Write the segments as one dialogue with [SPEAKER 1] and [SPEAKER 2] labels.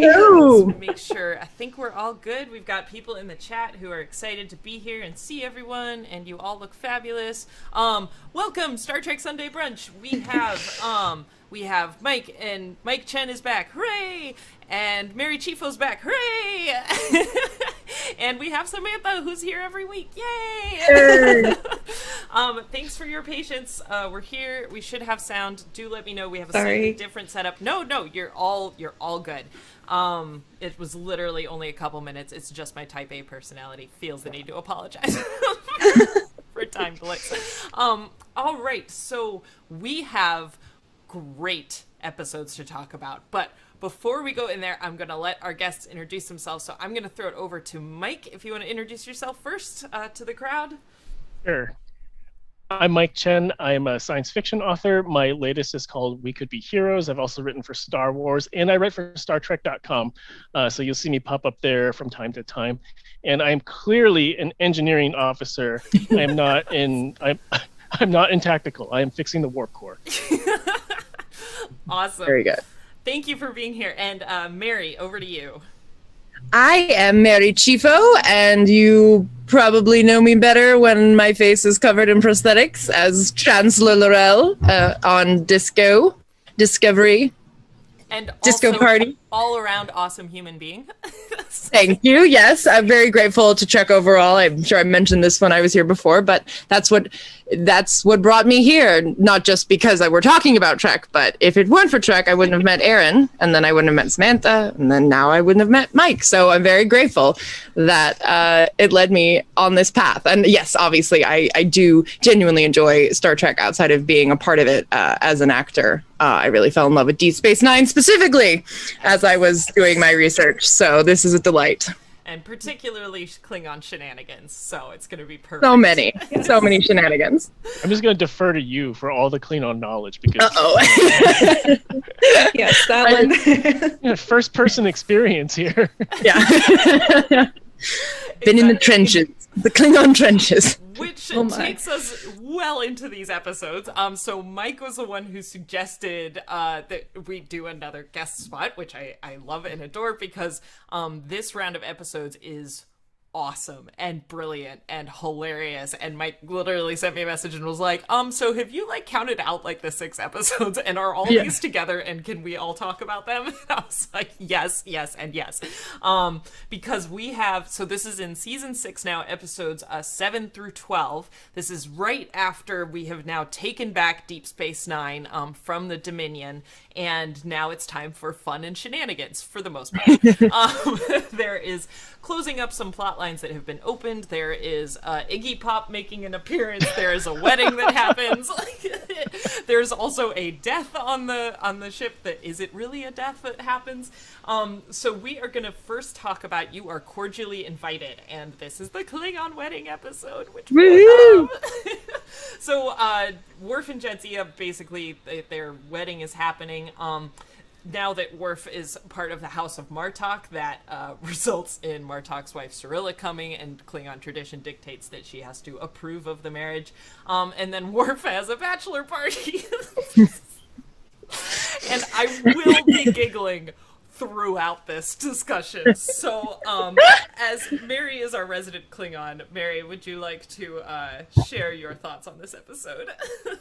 [SPEAKER 1] Hello.
[SPEAKER 2] Just to make sure, I think we're all good. We've got people in the chat who are excited to be here and see everyone, and you all look fabulous. Welcome, Star Trek Sunday Brunch. We have Mike, and Mike Chen is back, hooray! And Mary Chieffo's back, hooray! And we have Samantha, who's here every week, yay! Thanks for your patience. We're here. We should have sound. Do let me know. We have a slightly different setup. No, you're all good. It was literally only a couple minutes. It's just my Type A personality feels the need to apologize for time delays. All right, so we have great episodes to talk about, but before we go in there, I'm going to let our guests introduce themselves. So I'm going to throw it over to Mike, if you want to introduce yourself first to the crowd.
[SPEAKER 3] Sure. I'm Mike Chen. I'm a science fiction author. My latest is called We Could Be Heroes. I've also written for Star Wars, and I write for StarTrek.com. So you'll see me pop up there from time to time. And I'm clearly an engineering officer. I'm not in tactical. I am fixing the warp core.
[SPEAKER 2] Awesome.
[SPEAKER 1] Very good.
[SPEAKER 2] Thank you for being here. And Mary, over to you.
[SPEAKER 1] I am Mary Chieffo, and you probably know me better when my face is covered in prosthetics as Chancellor Laurel on Discovery.
[SPEAKER 2] And
[SPEAKER 1] Disco
[SPEAKER 2] also
[SPEAKER 1] Party.
[SPEAKER 2] All around awesome human being.
[SPEAKER 1] Thank you. Yes, I'm very grateful to Trek overall. I'm sure I mentioned this when I was here before, but that's what brought me here. Not just because we're talking about Trek, but if it weren't for Trek, I wouldn't have met Aaron, and then I wouldn't have met Samantha, and then now I wouldn't have met Mike. So I'm very grateful that it led me on this path. And yes, obviously, I do genuinely enjoy Star Trek outside of being a part of it as an actor. I really fell in love with Deep Space Nine specifically as I was doing my research. So this is a delight.
[SPEAKER 2] And particularly Klingon shenanigans. So it's going to be perfect.
[SPEAKER 1] So many shenanigans.
[SPEAKER 3] I'm just going to defer to you for all the Klingon knowledge because
[SPEAKER 4] Yes, that one.
[SPEAKER 3] First person experience here.
[SPEAKER 1] Yeah. Been in the trenches, the Klingon trenches.
[SPEAKER 2] Which takes us well into these episodes. So Mike was the one who suggested that we do another guest spot, which I love and adore because this round of episodes is awesome and brilliant and hilarious. And Mike literally sent me a message and was like, so have you counted out the 6 episodes and are all these together and can we all talk about them? And I was like, yes, and yes. Because we have, so this is in season 6 now, episodes 7 through 12. This is right after we have now taken back Deep Space Nine from the Dominion, and now it's time for fun and shenanigans for the most part. There is closing up some plot lines that have been opened. There is Iggy Pop making an appearance. There is a wedding that happens. There's also a death on the ship that is it really a death that happens. So we are going to first talk about You Are Cordially Invited, and this is the Klingon wedding episode, which we love. So Worf and Jadzia, basically their wedding is happening. Now that Worf is part of the House of Martok, that results in Martok's wife Cirilla coming, and Klingon tradition dictates that she has to approve of the marriage. And then Worf has a bachelor party. And I will be giggling throughout this discussion. So, as Mary is our resident Klingon, Mary, would you like to share your thoughts on this episode?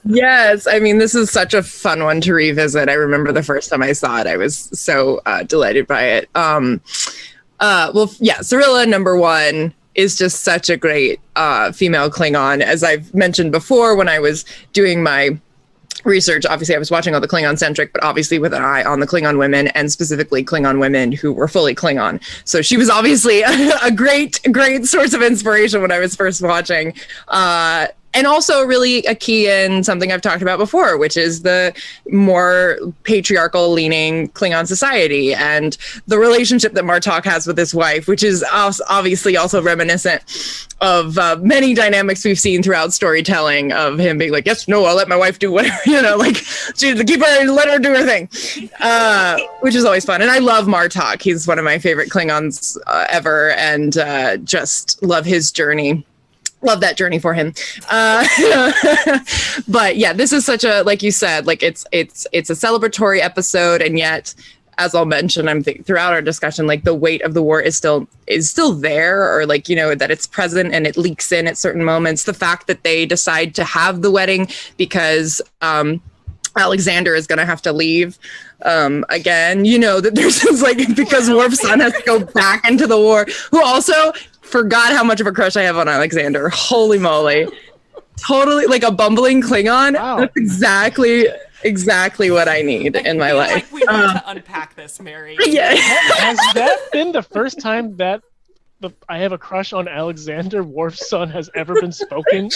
[SPEAKER 1] Yes, I mean, this is such a fun one to revisit. I remember the first time I saw it, I was so delighted by it. Cirilla, number one, is just such a great female Klingon. As I've mentioned before, when I was doing my research, obviously I was watching all the Klingon centric, but obviously with an eye on the Klingon women, and specifically Klingon women who were fully Klingon. So she was obviously a great source of inspiration when I was first watching. And also really a key in something I've talked about before, which is the more patriarchal leaning Klingon society and the relationship that Martok has with his wife, which is obviously also reminiscent of many dynamics we've seen throughout storytelling of him being like, yes, no, I'll let my wife do whatever, let her do her thing, which is always fun. And I love Martok. He's one of my favorite Klingons ever, and just love his journey. Love that journey for him. But yeah, this is such a, like you said, like it's a celebratory episode, and yet as I'll mention, throughout our discussion, like the weight of the war is still there, or like, that it's present and it leaks in at certain moments. The fact that they decide to have the wedding because Alexander is going to have to leave again, that there's just like, because Worf's son has to go back into the war, who also forgot how much of a crush I have on Alexander. Holy moly. Totally like a bumbling Klingon. Wow. That's exactly what I need in my life.
[SPEAKER 2] Like we need to unpack this, Mary.
[SPEAKER 1] Yeah.
[SPEAKER 3] Has that been the first time that I have a crush on Alexander, Worf's son, has ever been spoken?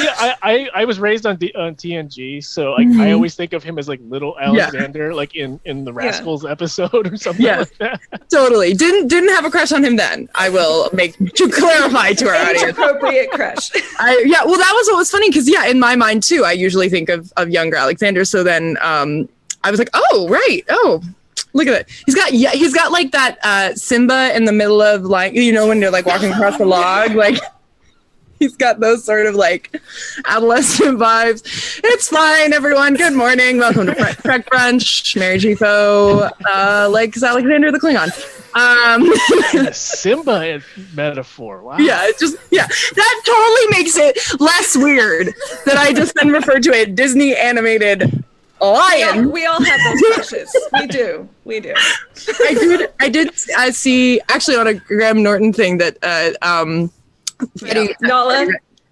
[SPEAKER 3] Yeah, I was raised on TNG, so like I always think of him as like little Alexander, like in the Rascals episode or something like that.
[SPEAKER 1] Totally. Didn't have a crush on him then. I will to clarify to our audience.
[SPEAKER 5] Appropriate crush.
[SPEAKER 1] Well, that was what was funny, because in my mind too, I usually think of younger Alexander. So then I was like, oh right, oh. Look at it. He's got like that Simba in the middle of like, when you're like walking across the log, like. He's got those sort of like adolescent vibes. It's fine, everyone. Good morning. Welcome to Trek Brunch. Mary Chieffo, likes Alexander the Klingon.
[SPEAKER 3] Simba metaphor. Wow.
[SPEAKER 1] Yeah, that totally makes it less weird that I just then referred to a Disney animated lion.
[SPEAKER 5] We all have those crushes. We do.
[SPEAKER 1] I did see actually on a Graham Norton thing that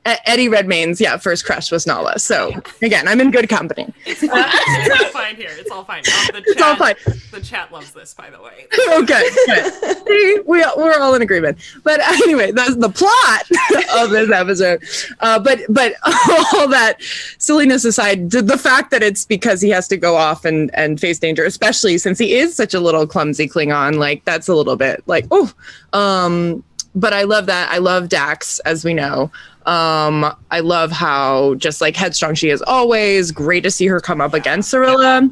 [SPEAKER 1] Eddie Redmayne's first crush was Nala. So again, I'm in good company.
[SPEAKER 2] It's all fine here. It's all fine.
[SPEAKER 1] It's all fine.
[SPEAKER 2] The chat loves this, by the way.
[SPEAKER 1] Okay, good. See, we're all in agreement. But anyway, that's the plot of this episode. But all that silliness aside, the fact that it's because he has to go off and face danger, especially since he is such a little clumsy Klingon, like that's a little bit like but I love that. I love Dax, as we know. I love how just like headstrong she is always. Great to see her come up against Cirilla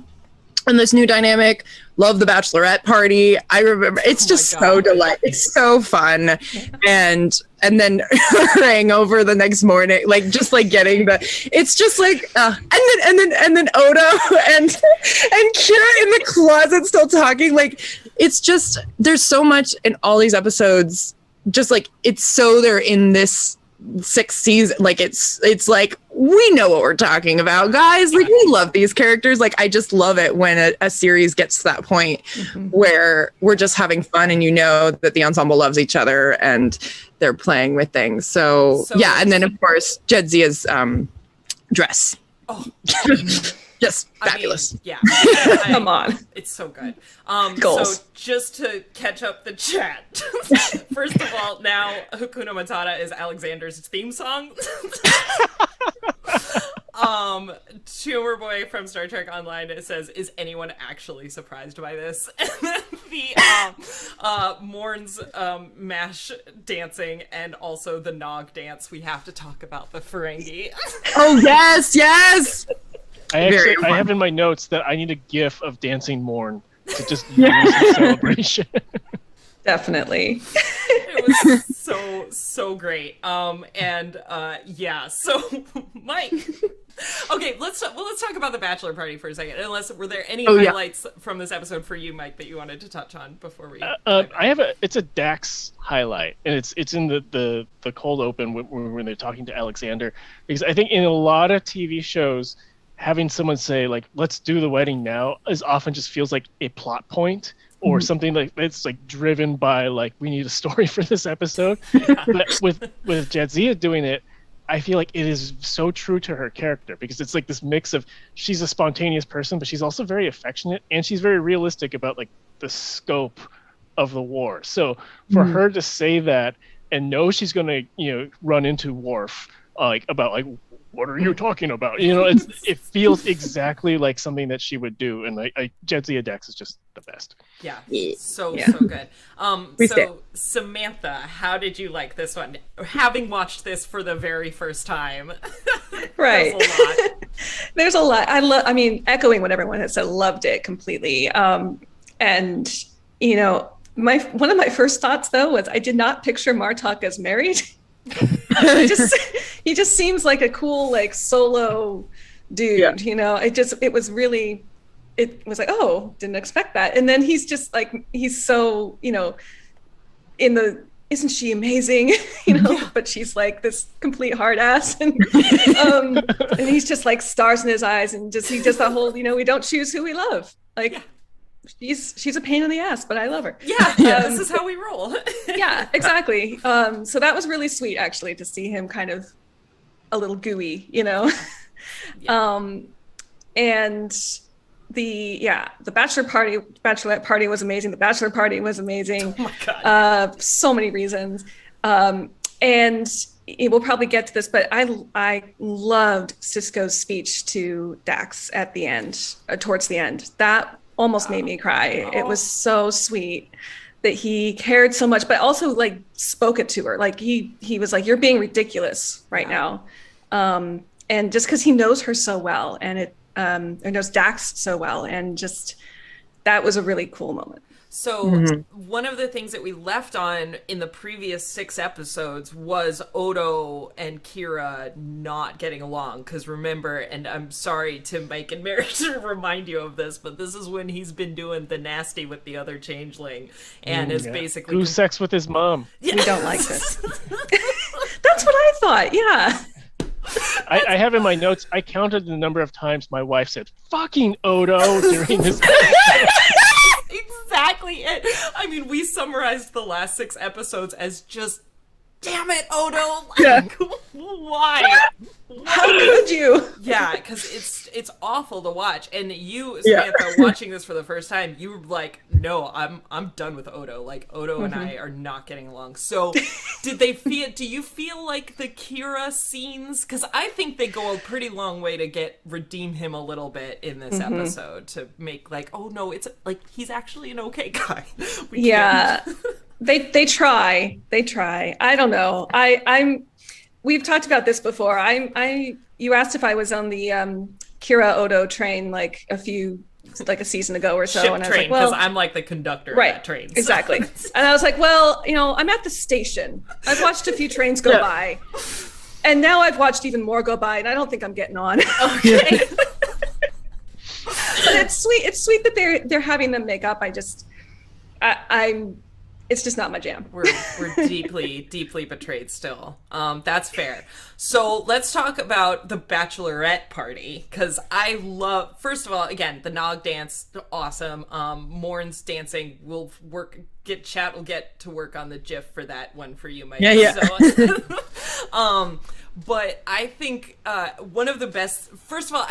[SPEAKER 1] in this new dynamic. Love the bachelorette party. I remember it's just so delightful. It's so fun. And then her hangover the next morning, like just like getting it's just like and then Odo and Kira in the closet still talking. Like it's just there's so much in all these episodes. Just like it's so they're in this 6th season, like it's like we know what we're talking about, guys. Like we love these characters. Like I just love it when a series gets to that point where we're just having fun and that the ensemble loves each other and they're playing with things. So and then of course Jedzia's dress. Oh. Just fabulous.
[SPEAKER 5] Come on.
[SPEAKER 2] It's so good.
[SPEAKER 5] Goals.
[SPEAKER 2] So just to catch up the chat, first of all, now Hakuna Matata is Alexander's theme song. Tumor Boy from Star Trek Online says, "Is anyone actually surprised by this?" And then the Morn's mash dancing and also the Nog dance. We have to talk about the Ferengi.
[SPEAKER 1] Oh yes.
[SPEAKER 3] I have in my notes that I need a GIF of Dancing Morn to just use in celebration.
[SPEAKER 5] Definitely.
[SPEAKER 2] It was so great. So Mike. Okay, let's talk about the bachelor party for a second. Were there any highlights from this episode for you, Mike, that you wanted to touch on before we?
[SPEAKER 3] It's a Dax highlight, and it's in the cold open when they're talking to Alexander, because I think in a lot of TV shows, having someone say like "let's do the wedding now" is often just feels like a plot point or something like that's like driven by like we need a story for this episode. But with Jadzia doing it, I feel like it is so true to her character, because it's like this mix of she's a spontaneous person, but she's also very affectionate and she's very realistic about like the scope of the war. So for her to say that and know she's going to run into Worf about like, what are you talking about? It feels exactly like something that she would do. And Jadzia Dax is just the best.
[SPEAKER 2] Yeah. So good. So Samantha, how did you like this one? Having watched this for the very first time.
[SPEAKER 5] Right. There's a lot. I mean, echoing what everyone has said, loved it completely. And one of my first thoughts though was I did not picture Martok as married. He just seems like a cool like solo dude. You know, it was like, oh, didn't expect that. And then he's just like, he's so, you know, isn't she amazing? You know, but she's like this complete hard ass. And he's just like stars in his eyes, and he does that whole, you know, we don't choose who we love. Like, she's a pain in the ass, but I love her.
[SPEAKER 2] This is how we roll.
[SPEAKER 5] Yeah, exactly. So that was really sweet, actually, to see him kind of a little gooey, you know. And the bachelorette party was amazing. The bachelor party was amazing.
[SPEAKER 2] Oh my God.
[SPEAKER 5] So many reasons. And we'll probably get to this, but I loved Cisco's speech to Dax at the end, towards the end. That almost made me cry. It was so sweet that he cared so much, but also like spoke it to her. Like he was like, you're being ridiculous right now. And just because he knows her so well, and or knows Dax so well, and just that was a really cool moment.
[SPEAKER 2] So one of the things that we left on in the previous 6 episodes was Odo and Kira not getting along. Because remember, and I'm sorry to Mike and Mary to remind you of this, but this is when he's been doing the nasty with the other changeling, and is basically
[SPEAKER 3] goose sex with his mom.
[SPEAKER 5] We don't like this. That's what I thought. Yeah.
[SPEAKER 3] I have in my notes, I counted the number of times my wife said "fucking Odo" during this.
[SPEAKER 2] Exactly it. I mean, we summarized the last 6 episodes as just, damn it, Odo. Like, why?
[SPEAKER 5] How could you?
[SPEAKER 2] Yeah, because it's awful to watch. And you, Samantha, watching this for the first time, you were like, no, I'm done with Odo. Like, Odo and I are not getting along. So do you feel like the Kira scenes, because I think they go a pretty long way to redeem him a little bit in this episode, to make like, oh no, it's like he's actually an okay guy.
[SPEAKER 5] They try. I don't know. We've talked about this before. You asked if I was on the Kira Odo train like a season ago or so,
[SPEAKER 2] Ship
[SPEAKER 5] and I was
[SPEAKER 2] train,
[SPEAKER 5] like, well,
[SPEAKER 2] because I'm like the conductor of
[SPEAKER 5] right,
[SPEAKER 2] that train. So.
[SPEAKER 5] Exactly. And I was like, well, you know, I'm at the station. I've watched a few trains go by, and now I've watched even more go by, and I don't think I'm getting on. Okay. But it's sweet. It's sweet that they're having them make up. It's just not my jam.
[SPEAKER 2] We're deeply, deeply betrayed still. That's fair. So let's talk about the bachelorette party, because I love, first of all, again, the Nog dance, awesome. Morn's dancing, Chat will get to work on the GIF for that one for you, Mike.
[SPEAKER 1] Yeah.
[SPEAKER 2] So, but I think one of the best, first of all,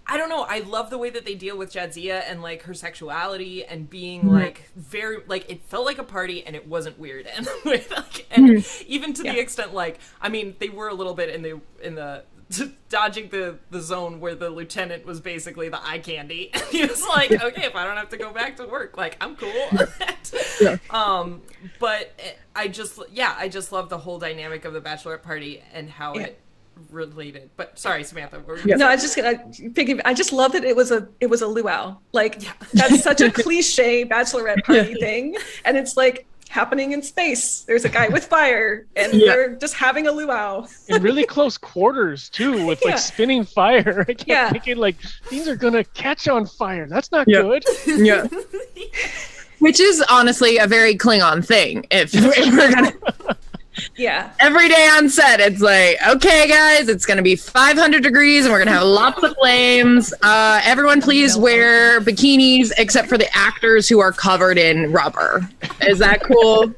[SPEAKER 2] I don't know. I love the way that they deal with Jadzia and like her sexuality and being like very like it felt like a party and it wasn't weird and even to the extent like I mean they were a little bit in the dodging the zone where the lieutenant was basically the eye candy. He was like, okay, if I don't have to go back to work, like I'm cool with that. But I just love the whole dynamic of the bachelorette party and how it related. But sorry, Samantha.
[SPEAKER 5] No, I was just gonna think. I just love that it was a luau. Like that's such a cliche bachelorette party thing, and it's like happening in space. There's a guy with fire, and they're just having a luau
[SPEAKER 3] in really close quarters too, with like spinning fire. I kept thinking like these are gonna catch on fire. That's not good.
[SPEAKER 1] Yeah. Which is honestly a very Klingon thing. If we're gonna.
[SPEAKER 5] Yeah.
[SPEAKER 1] Every day on set, it's like, okay, guys, it's going to be 500 degrees and we're going to have lots of flames. Everyone please wear bikinis except for the actors who are covered in rubber. Is that cool?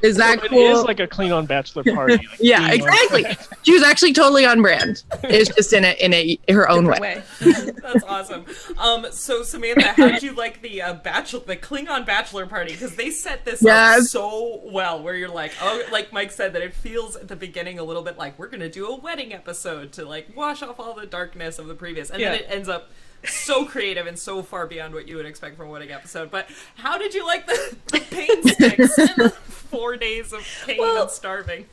[SPEAKER 1] Is that cool?
[SPEAKER 3] It is like a Klingon bachelor party. Like
[SPEAKER 1] exactly. She was actually totally on brand. It's just in her own way.
[SPEAKER 2] That's awesome. So Samantha, how did you like the Klingon bachelor party? Because they set this up so well, where you're like, oh, like Mike said, that it feels at the beginning a little bit like we're gonna do a wedding episode to like wash off all the darkness of the previous, and then it ends up so creative and so far beyond what you would expect from a wedding episode. But how did you like the pain sticks and the 4 days of pain and starving?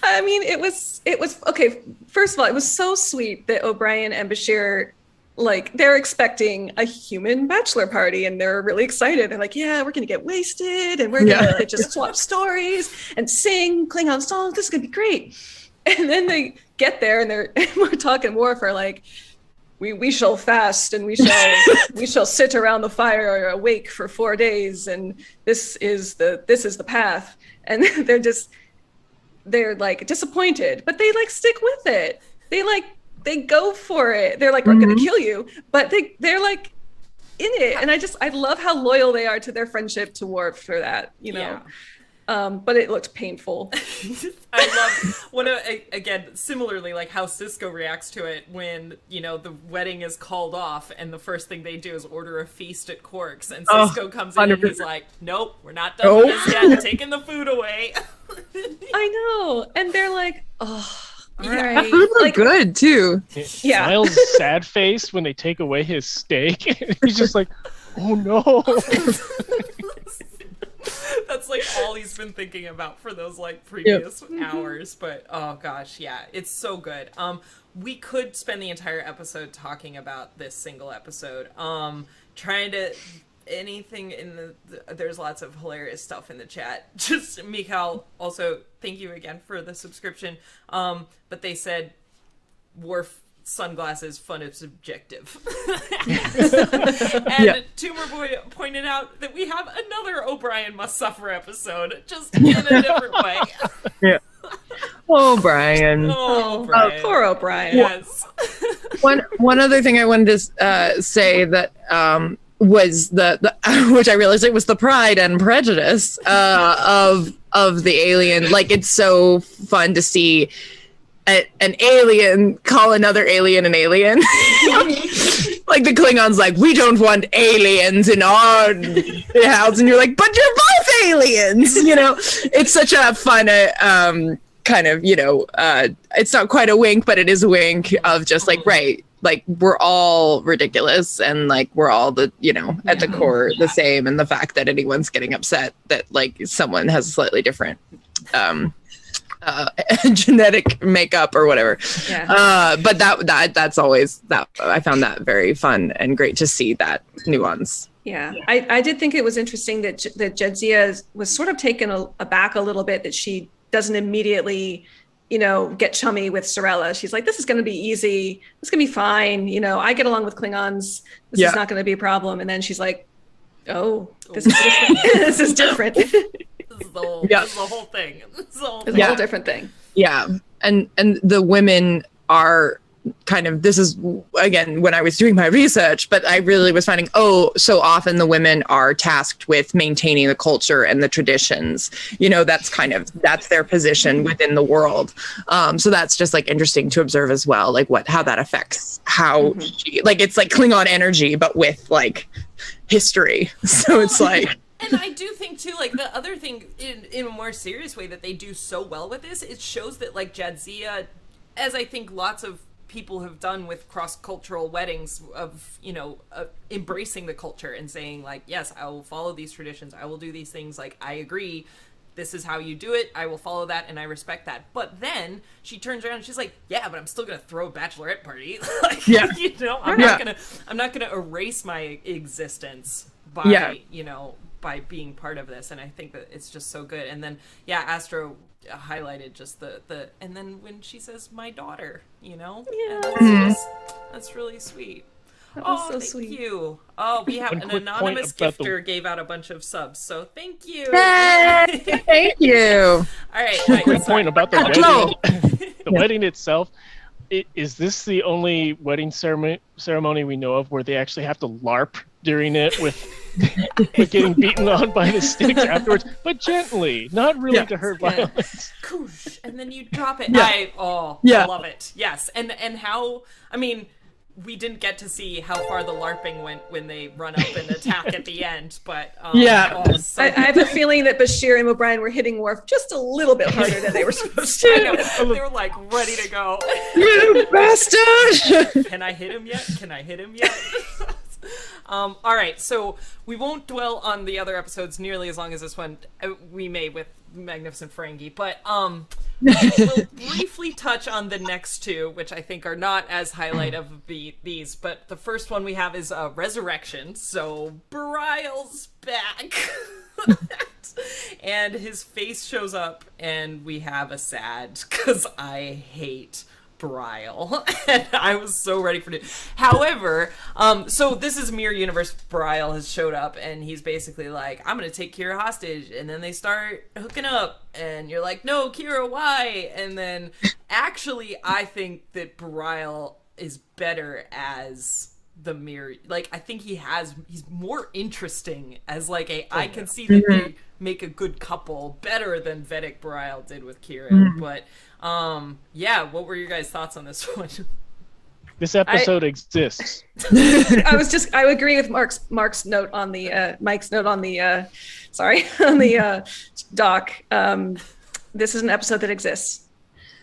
[SPEAKER 5] I mean, it was okay. First of all, it was so sweet that O'Brien and Bashir, like, they're expecting a human bachelor party and they're really excited. They're like, yeah, we're gonna get wasted and we're gonna just swap stories and sing Klingon songs. This is gonna be great. And then they get there and we're talking warfare, like, we shall fast and we shall sit around the fire awake for 4 days, and this is the path. And they're like disappointed, but they like stick with it. They go for it. They're like, we're gonna kill you, but they're like in it. And I love how loyal they are to their friendship to Worf for that, you know.
[SPEAKER 2] Yeah.
[SPEAKER 5] But it looked painful.
[SPEAKER 2] I love again, similarly, like how Cisco reacts to it when, you know, the wedding is called off and the first thing they do is order a feast at Quark's, and Cisco comes in and he's like, nope, we're not done with this yet, taking the food away.
[SPEAKER 5] I know. And they're like, oh, all right.
[SPEAKER 1] That food looked good too.
[SPEAKER 5] Yeah.
[SPEAKER 3] Miles' sad face when they take away his steak. He's just like, oh no.
[SPEAKER 2] That's like all he's been thinking about for those like previous hours. But oh gosh, yeah, it's so good. We could spend the entire episode talking about this single episode. Trying to anything in there's lots of hilarious stuff in the chat. Just Mikhail, also thank you again for the subscription. But they said Worf sunglasses fun is subjective. And Tumor Boy pointed out that we have another O'Brien Must Suffer episode, just in a different way.
[SPEAKER 1] Yeah. Oh, Brian.
[SPEAKER 2] Oh, Brian.
[SPEAKER 5] Poor O'Brien.
[SPEAKER 2] Yes.
[SPEAKER 1] One other thing I wanted to say that was the which I realized it was the Pride and Prejudice of the alien. Like, it's so fun to see an alien call another alien an alien. Like, the Klingons like, we don't want aliens in our house, and you're like, but you're both aliens, you know. It's such a fun kind of, you know, it's not quite a wink, but it is a wink of just like, right, like, we're all ridiculous, and like, we're all the, you know, at the core the same, and the fact that anyone's getting upset that like someone has a slightly different genetic makeup or whatever. But that's always that. I found that very fun and great to see that nuance.
[SPEAKER 5] I did think it was interesting that Jadzia was sort of taken aback a little bit that she doesn't immediately, you know, get chummy with Sorella. She's like, this is going to be easy. This is going to be fine. You know, I get along with Klingons. This is not going to be a problem. And then she's like, oh, this is different. This is different.
[SPEAKER 2] This is the whole thing. It's a
[SPEAKER 5] whole different thing.
[SPEAKER 1] Yeah. And the women are kind of, this is, again, when I was doing my research, but I really was finding, so often the women are tasked with maintaining the culture and the traditions. You know, that's their position within the world. So that's just like interesting to observe as well, like how that affects how she, like, it's like Klingon energy, but with like history. So it's like,
[SPEAKER 2] and I do think too, like, the other thing in a more serious way that they do so well with this, it shows that like Jadzia, as I think lots of people have done with cross-cultural weddings, of, you know, embracing the culture and saying like, yes, I will follow these traditions, I will do these things, like, I agree, this is how you do it, I will follow that, and I respect that. But then she turns around and she's like, yeah, but I'm still gonna throw a bachelorette party. Like, you know, I'm not gonna erase my existence by you know, by being part of this. And I think that it's just so good. And then Astro highlighted just the and then when she says my daughter, you know, that's really sweet.
[SPEAKER 5] That was so
[SPEAKER 2] thank
[SPEAKER 5] sweet.
[SPEAKER 2] you. Oh, we have an anonymous gifter gave out a bunch of subs, so thank you.
[SPEAKER 1] Yay! Thank you.
[SPEAKER 2] All right.
[SPEAKER 3] Quick point about the wedding. The wedding itself. Is this the only wedding ceremony we know of where they actually have to LARP during it with getting beaten on by the sticks afterwards, but gently, not really to hurt violence.
[SPEAKER 2] Koosh, and then you drop it.
[SPEAKER 1] Yeah.
[SPEAKER 2] I love it. Yes, and how, I mean, we didn't get to see how far the LARPing went when they run up and attack at the end, but
[SPEAKER 5] I have a feeling that Bashir and O'Brien were hitting Worf just a little bit harder than they were supposed to.
[SPEAKER 2] I know. They were like ready to go.
[SPEAKER 1] You bastard!
[SPEAKER 2] Can I hit him yet? All right, so we won't dwell on the other episodes nearly as long as this one. We may with Magnificent Ferengi, but we'll briefly touch on the next two, which I think are not as highlight of these. But the first one we have is Resurrection. So Brile's back. And his face shows up, and we have a sad, because I hate Brile. And I was so ready for it. However, so this is Mirror Universe. Brile has showed up, and he's basically like, I'm gonna take Kira hostage. And then they start hooking up, and you're like, no, Kira, why? And then actually, I think that Brile is better as the mirror. Like, I think he's more interesting as like I can see that they make a good couple better than Vedic Brile did with Kira. But yeah, what were your guys' thoughts on this one?
[SPEAKER 3] This episode exists.
[SPEAKER 5] I would agree with Mark's note on the Mike's note on the sorry, on the doc. This is an episode that exists.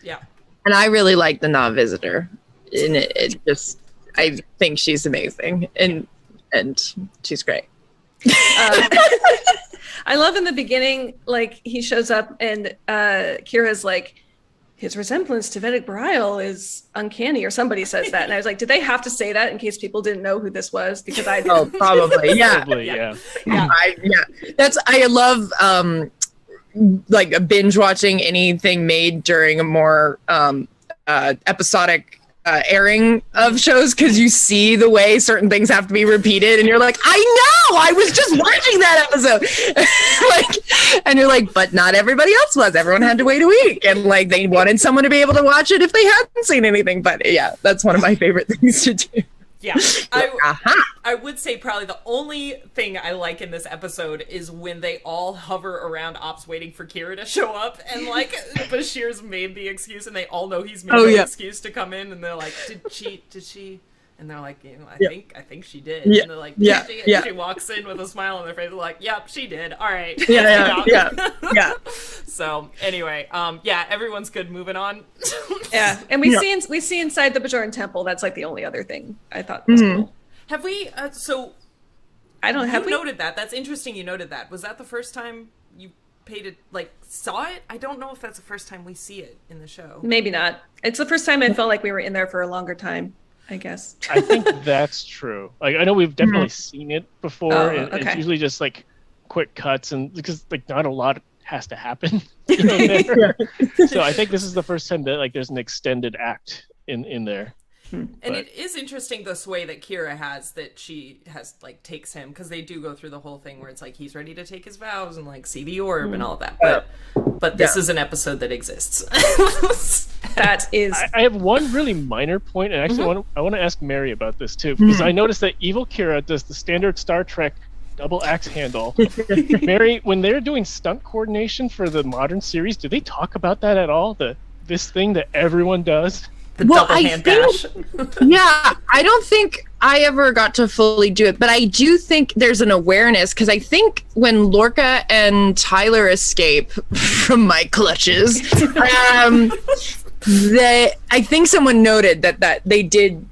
[SPEAKER 2] Yeah.
[SPEAKER 1] And I really like the non-visitor. And it just, I think she's amazing, and she's great.
[SPEAKER 5] I love in the beginning, like he shows up and Kira's like, his resemblance to Vedic Brile is uncanny, or somebody says that, and I was like, did they have to say that in case people didn't know who this was? Because I
[SPEAKER 1] probably yeah.
[SPEAKER 3] Probably, yeah.
[SPEAKER 1] That's I love like binge watching anything made during a more episodic airing of shows, because you see the way certain things have to be repeated, and you're like, I know, I was just watching that episode. Like, and you're like, but not everybody else was. Everyone had to wait a week, and like they wanted someone to be able to watch it if they hadn't seen anything. But yeah, that's one of my favorite things to do.
[SPEAKER 2] Yeah, I would say probably the only thing I like in this episode is when they all hover around Ops waiting for Kira to show up, and like Bashir's made the excuse, and they all know he's made the excuse to come in, and they're like, did she? And they're like, I think she did.
[SPEAKER 1] Yeah.
[SPEAKER 2] And they're like,
[SPEAKER 1] yeah.
[SPEAKER 2] She walks in with a smile on their face. They're like, yep, she did. All right.
[SPEAKER 1] Yeah.
[SPEAKER 2] So anyway, yeah, everyone's good. Moving on.
[SPEAKER 5] Yeah, and we see inside the Bajoran temple. That's like the only other thing I thought was cool.
[SPEAKER 2] Have we? So
[SPEAKER 5] I don't have.
[SPEAKER 2] You noted that. That's interesting. You noted that. Was that the first time you saw it? I don't know if that's the first time we see it in the show.
[SPEAKER 5] Maybe not. It's the first time I felt like we were in there for a longer time, I guess.
[SPEAKER 3] I think that's true. Like, I know we've definitely seen it before. It's usually just like quick cuts, and because like not a lot has to happen. So I think this is the first time that like there's an extended act in there.
[SPEAKER 2] And it is interesting this way that Kira has, that she has like takes him, because they do go through the whole thing where it's like he's ready to take his vows and like see the orb and all that. But this is an episode that exists.
[SPEAKER 5] That is.
[SPEAKER 3] I have one really minor point, and actually I want to ask Mary about this too, because I noticed that Evil Kira does the standard Star Trek double axe handle. Mary, when they're doing stunt coordination for the modern series, do they talk about that at all? This thing that everyone does?
[SPEAKER 2] The double hand dash.
[SPEAKER 1] Yeah, I don't think I ever got to fully do it, but I do think there's an awareness, because I think when Lorca and Tyler escape from my clutches, I think someone noted that they did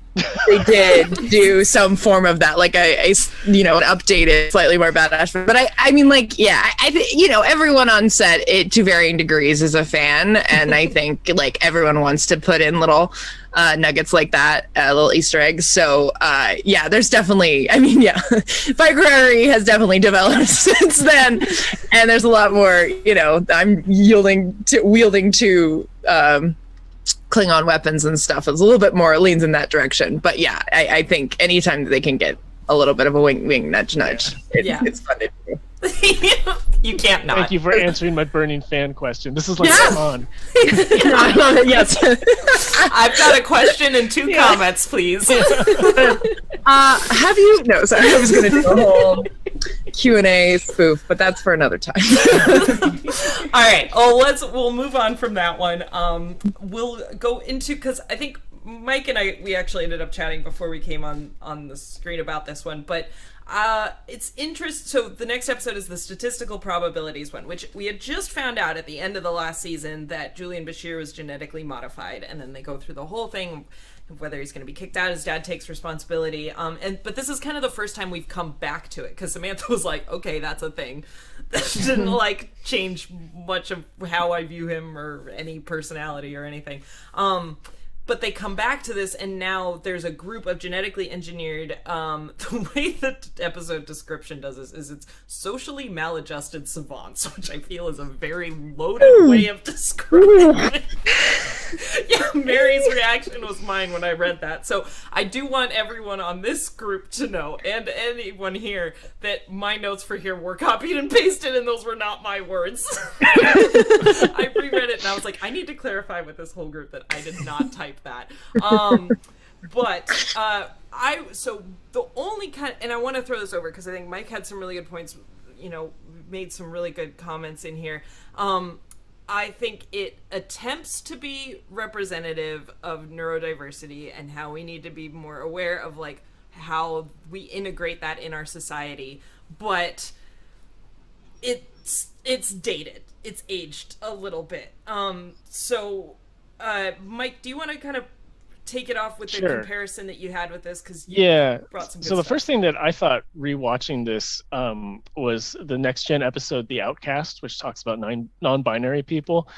[SPEAKER 1] do some form of that, like an updated, slightly more badass. But I mean, like, yeah, I think, everyone on set, to varying degrees, is a fan, and I think like everyone wants to put in little nuggets like that, little Easter eggs. So yeah, there's definitely, I mean, yeah, Vikrari has definitely developed since then, and there's a lot more. I'm wielding to. Klingon weapons and stuff is a little bit more leans in that direction, but yeah, I think anytime that they can get a little bit of a wink, nudge, it's fun to do.
[SPEAKER 2] You can't not.
[SPEAKER 3] Thank you for answering my burning fan question. This is like, come on.
[SPEAKER 1] I love it. Yes.
[SPEAKER 2] I've got a question and 2 comments, please.
[SPEAKER 1] Have you? No, sorry. I was going to do a whole Q&A spoof, but that's for another time.
[SPEAKER 2] All right. Oh, we'll move on from that one. We'll go into, because I think Mike and we actually ended up chatting before we came on the screen about this one, but it's interesting. So the next episode is the statistical probabilities one, which we had just found out at the end of the last season that Julian Bashir was genetically modified, and then they go through the whole thing, whether he's going to be kicked out, his dad takes responsibility. But this is kind of the first time we've come back to it, because Samantha was like, okay, that's a thing. That didn't like change much of how I view him or any personality or anything. but they come back to this, and now there's a group of genetically engineered, the way the episode description does this is it's socially maladjusted savants, which I feel is a very loaded way of describing it. Yeah, Mary's reaction was mine when I read that. So I do want everyone on this group to know, and anyone here, that my notes for here were copied and pasted, and those were not my words. I reread it, and I was like, I need to clarify with this whole group that I did not type that. So the only kind, and I want to throw this over because I think Mike had some really good points, made some really good comments in here. I think it attempts to be representative of neurodiversity and how we need to be more aware of like how we integrate that in our society, but it's dated. It's aged a little bit. Mike, do you want to kind of take it off with the comparison that you had with this? Because brought some good
[SPEAKER 3] so the
[SPEAKER 2] stuff.
[SPEAKER 3] first thing that I thought rewatching this was the Next Gen episode, The Outcast, which talks about non-binary people.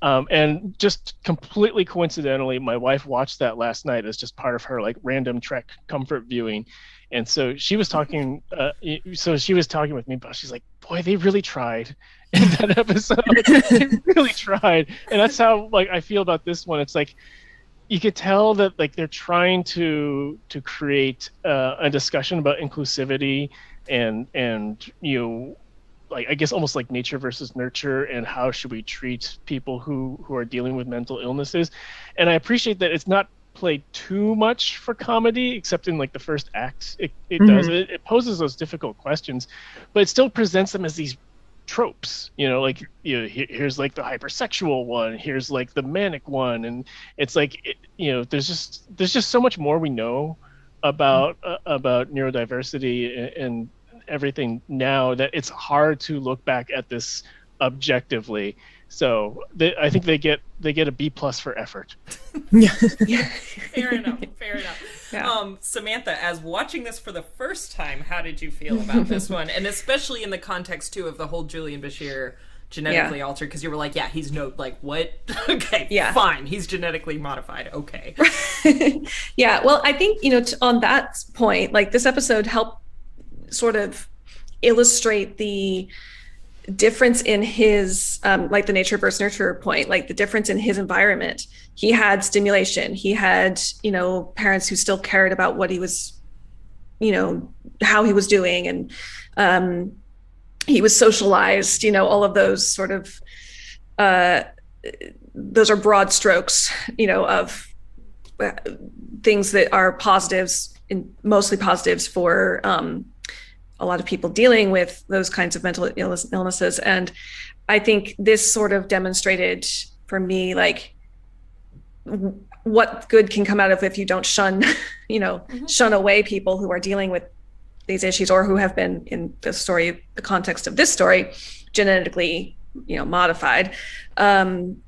[SPEAKER 3] And just completely coincidentally, my wife watched that last night as just part of her like random Trek comfort viewing. And so she was talking, with me about, she's like, boy, they really tried in that episode. They really tried. And that's how like I feel about this one. It's like, you could tell that like they're trying to create a discussion about inclusivity and like I guess almost like nature versus nurture and how should we treat people who are dealing with mental illnesses. And I appreciate that it's not played too much for comedy, except in like the first act. It does it poses those difficult questions, but it still presents them as these tropes, here's like the hypersexual one, here's like the manic one, and it's like there's just so much more we know about neurodiversity and everything now that it's hard to look back at this objectively. So I think they get a B+ for effort.
[SPEAKER 2] Yeah. Fair enough.
[SPEAKER 5] Yeah.
[SPEAKER 2] Samantha, as watching this for the first time, how did you feel about this one? And especially in the context too of the whole Julian Bashir genetically altered, because you were like, yeah, he's what? Okay, yeah, fine, he's genetically modified. Okay.
[SPEAKER 5] Yeah, well, I think, on that point, like this episode helped sort of illustrate the difference in his like the nature versus nurture point, like the difference in his environment. He had stimulation, he had parents who still cared about what he was, how he was doing, and he was socialized, all of those sort of those are broad strokes, of things that are positives, and mostly positives for a lot of people dealing with those kinds of mental illnesses. And I think this sort of demonstrated for me, like, what good can come out of if you don't shun away people who are dealing with these issues, or who have been, in the context of this story, genetically, modified. And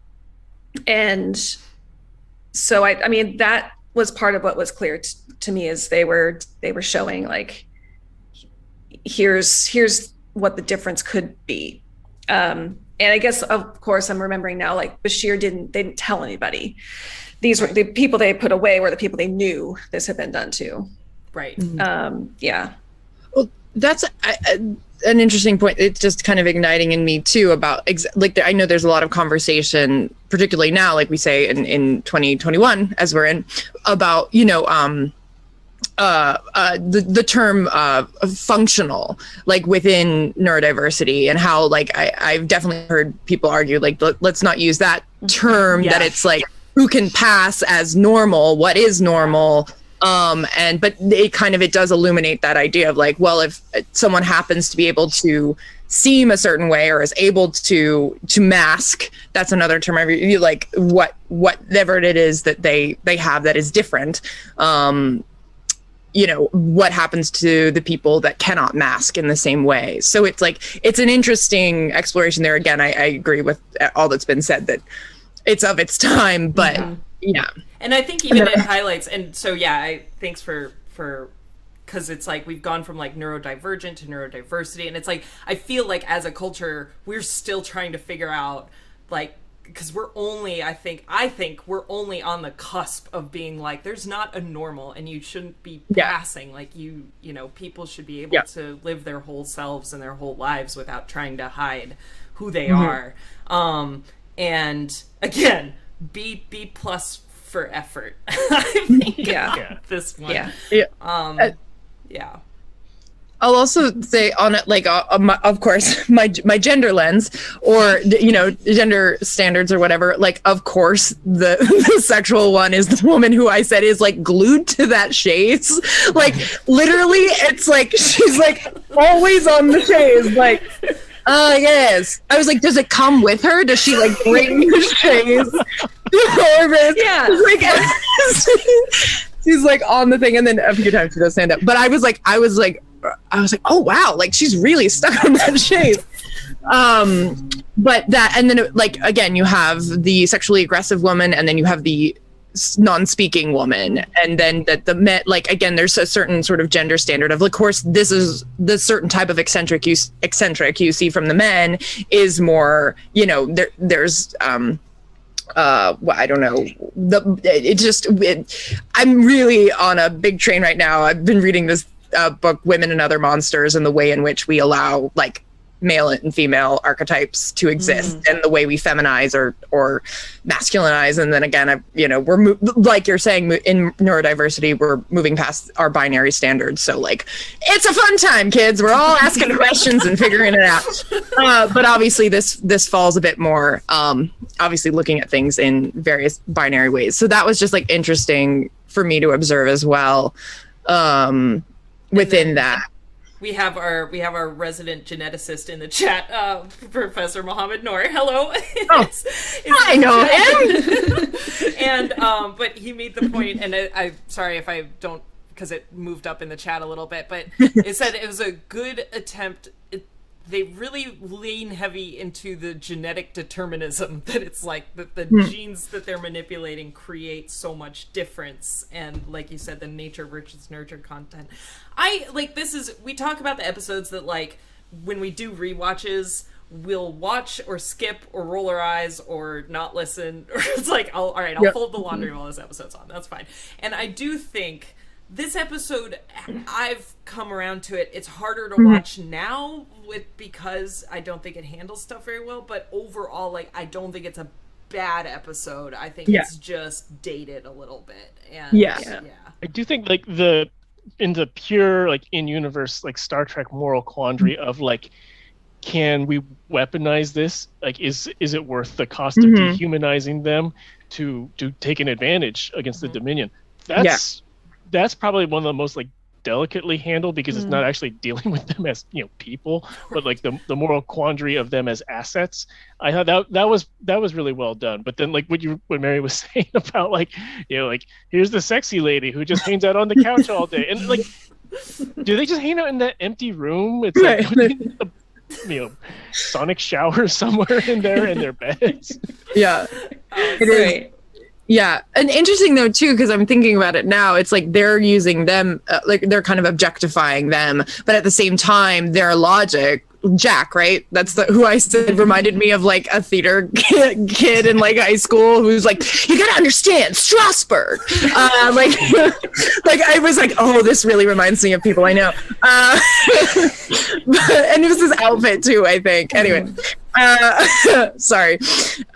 [SPEAKER 5] so I mean, that was part of what was clear to me, is they were showing like, here's what the difference could be. And I guess, of course, I'm remembering now, like Bashir didn't tell anybody. These were the people they put away, were the people they knew this had been done to.
[SPEAKER 2] Right.
[SPEAKER 5] Yeah.
[SPEAKER 1] Well, that's an interesting point. It's just kind of igniting in me too about I know there's a lot of conversation, particularly now, like we say in 2021, as we're in, about the term functional, like within neurodiversity, and how like I've definitely heard people argue like, let's not use that term, that it's like who can pass as normal, what is normal. But it does illuminate that idea of like, well, if someone happens to be able to seem a certain way or is able to mask, that's another term. You like whatever it is that they have that is different. What happens to the people that cannot mask in the same way. So it's like, it's an interesting exploration there. Again, I agree with all that's been said, that it's of its time, but yeah.
[SPEAKER 2] And I think even it highlights, and so thanks for because it's like we've gone from like neurodivergent to neurodiversity, and it's like I feel like as a culture we're still trying to figure out like because we're only, I think we're only on the cusp of being like, there's not a normal, and you shouldn't be passing. Like you know, people should be able to live their whole selves and their whole lives without trying to hide who they are. And again, B plus for effort. I think this one.
[SPEAKER 1] I'll also say on it, like, of course, my gender lens, or, you know, gender standards or whatever, like, of course, the sexual one is the woman who I said is, like, glued to that chaise. Like, literally, it's like, she's, like, always on the chaise, like, yes. I was like, does it come with her? Does she, like, bring the chaise to orbit?
[SPEAKER 5] Yeah.
[SPEAKER 1] She's, like, on the thing, and then a few times she does stand up. But I was like, oh wow, like she's really stuck on that shape. But that, and then like again, you have the sexually aggressive woman, and then you have the non-speaking woman, and then that the men, like again, there's a certain sort of gender standard of course this is the certain type of eccentric you see from the men is more, you know, there's well, I don't know. I'm really on a big train right now. I've been reading this book, Women and Other Monsters, and the way in which we allow like male and female archetypes to exist, and the way we feminize or masculinize. And then again, we're like you're saying, in neurodiversity, we're moving past our binary standards. So like, it's a fun time, kids. We're all asking questions and figuring it out. But obviously, this falls a bit more, obviously looking at things in various binary ways. So that was just like interesting for me to observe as well. Within that.
[SPEAKER 2] We have our resident geneticist in the chat, Professor Mohammed Noor. Hello.
[SPEAKER 1] I know him.
[SPEAKER 2] And but he made the point, and I'm sorry if I don't, because it moved up in the chat a little bit, but it said it was a good attempt. They really lean heavy into the genetic determinism, that it's like that the genes that they're manipulating create so much difference, and like you said, the nature versus nurture content. We talk about the episodes that, like, when we do rewatches, we'll watch or skip or roll our eyes or not listen, or it's like, I'll fold the laundry while this episode's on. That's fine. And I do think this episode, I've come around to it. It's harder to watch now because I don't think it handles stuff very well. But overall, like, I don't think it's a bad episode. I think it's just dated a little bit. And
[SPEAKER 3] I do think like in the pure like in-universe like Star Trek moral quandary of like, can we weaponize this? Like, is it worth the cost of dehumanizing them to take an advantage against the Dominion? That's probably one of the most like delicately handled, because it's not actually dealing with them as, you know, people, but like the moral quandary of them as assets. I thought that was really well done. But then like what Mary was saying about like, you know, like, here's the sexy lady who just hangs out on the couch all day, and like, do they just hang out in that empty room? It's like, you know, sonic shower somewhere in there in their beds.
[SPEAKER 1] Yeah, it is. Yeah, and interesting though too, because I'm thinking about it now. It's like they're using them, like they're kind of objectifying them, but at the same time, their logic. Jack, right? That's who I said reminded me of like a theater kid in like high school who's like, you gotta understand Strasbourg. Like I was like, oh, this really reminds me of people I know. And it was his outfit too, I think. Anyway. Sorry.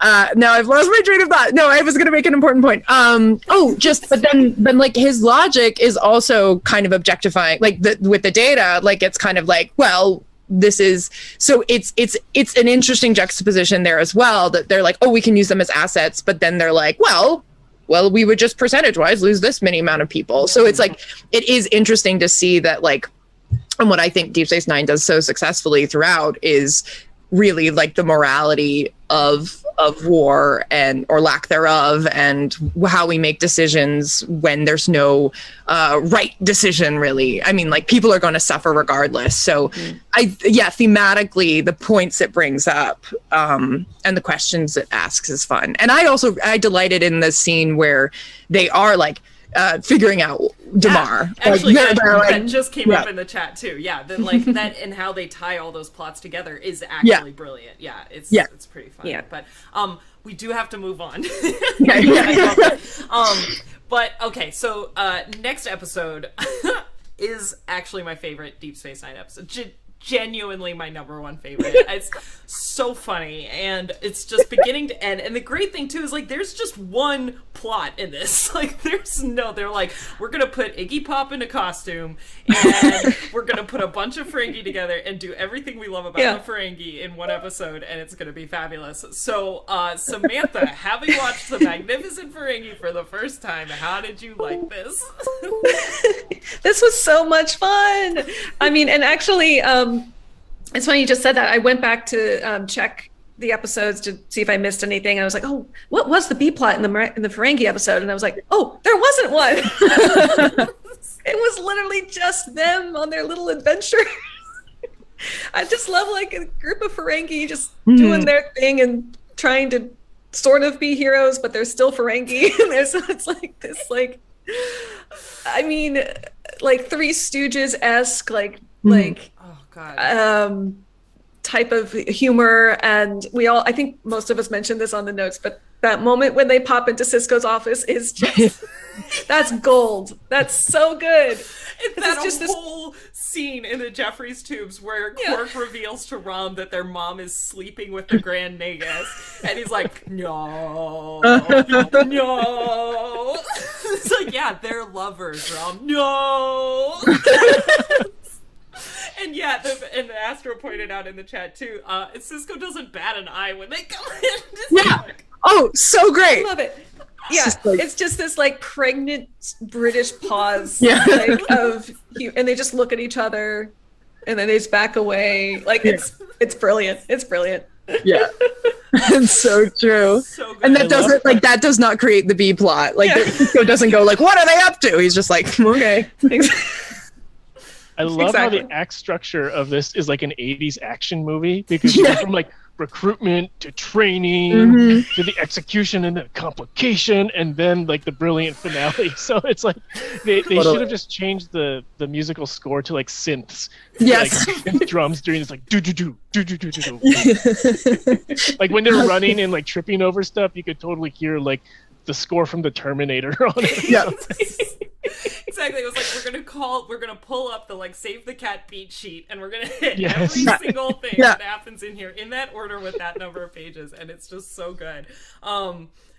[SPEAKER 1] Now I've lost my train of thought. No, I was going to make an important point. But then like his logic is also kind of objectifying, like with the data, like it's kind of like, well, this is, so it's an interesting juxtaposition there as well, that they're like, oh, we can use them as assets, but then they're like, well, we would just percentage wise lose this many amount of people. So it's like, it is interesting to see that, like, and what I think Deep Space Nine does so successfully throughout is really like the morality of war and or lack thereof, and how we make decisions when there's no right decision, really. I mean, like, people are going to suffer regardless. So thematically the points it brings up and the questions it asks is fun. And I delighted in the scene where they are like figuring out Damar.
[SPEAKER 2] Actually, that just came up in the chat too. Yeah, like that, and how they tie all those plots together is actually brilliant. Yeah, it's pretty fun. Yeah. But we do have to move on.
[SPEAKER 1] Yeah.
[SPEAKER 2] But okay, so next episode is actually my favorite Deep Space Nine episode. Genuinely my number one favorite. It's so funny, and it's just beginning to end. And the great thing too is like there's just one plot in this. Like they're like, we're gonna put Iggy Pop in a costume and we're gonna put a bunch of Ferengi together and do everything we love about the Ferengi in one episode, and it's gonna be fabulous. So Samantha, having watched The Magnificent Ferengi for the first time, how did you like this?
[SPEAKER 5] This was so much fun. I mean, and actually it's funny you just said that. I went back to check the episodes to see if I missed anything. I was like, oh, what was the B plot in the Ferengi episode? And I was like, oh, there wasn't one. It was literally just them on their little adventure. I just love like a group of Ferengi just doing their thing and trying to sort of be heroes, but they're still Ferengi. And it's like this, like, I mean, like Three Stooges-esque, like
[SPEAKER 2] oh god,
[SPEAKER 5] type of humor. And I think most of us mentioned this on the notes, but that moment when they pop into Cisco's office is just that's gold. That's so good.
[SPEAKER 2] It's that just whole scene in the Jeffries tubes where Quark reveals to Rom that their mom is sleeping with the Grand Nagus, and he's like, no. It's like, yeah, they're lovers, Rom. No. And and Astro pointed out in the chat too, Cisco doesn't bat an eye when they come in.
[SPEAKER 1] Yeah. Oh, so great.
[SPEAKER 5] I love it. Yeah, it's just this like pregnant British pause,
[SPEAKER 1] Yeah.
[SPEAKER 5] like and they just look at each other, and then they just back away. Like it's brilliant. It's brilliant.
[SPEAKER 1] Yeah, it's so true.
[SPEAKER 2] So good.
[SPEAKER 1] And that does not create the B plot. Like Cisco doesn't go like, what are they up to? He's just like, okay.
[SPEAKER 3] I love how the act structure of this is like an 80s action movie, because you go from like recruitment to training to the execution and the complication and then like the brilliant finale. So it's like they should have just changed the musical score to like synths.
[SPEAKER 1] Yes.
[SPEAKER 3] Like, and drums during this like do do do do do do do. Like when they're running and like tripping over stuff, you could totally hear like the score from the Terminator on it.
[SPEAKER 1] Yeah.
[SPEAKER 2] Exactly. It was like we're gonna pull up the like Save the Cat beat sheet, and we're gonna hit every single thing that happens in here in that order with that number of pages, and it's just so good.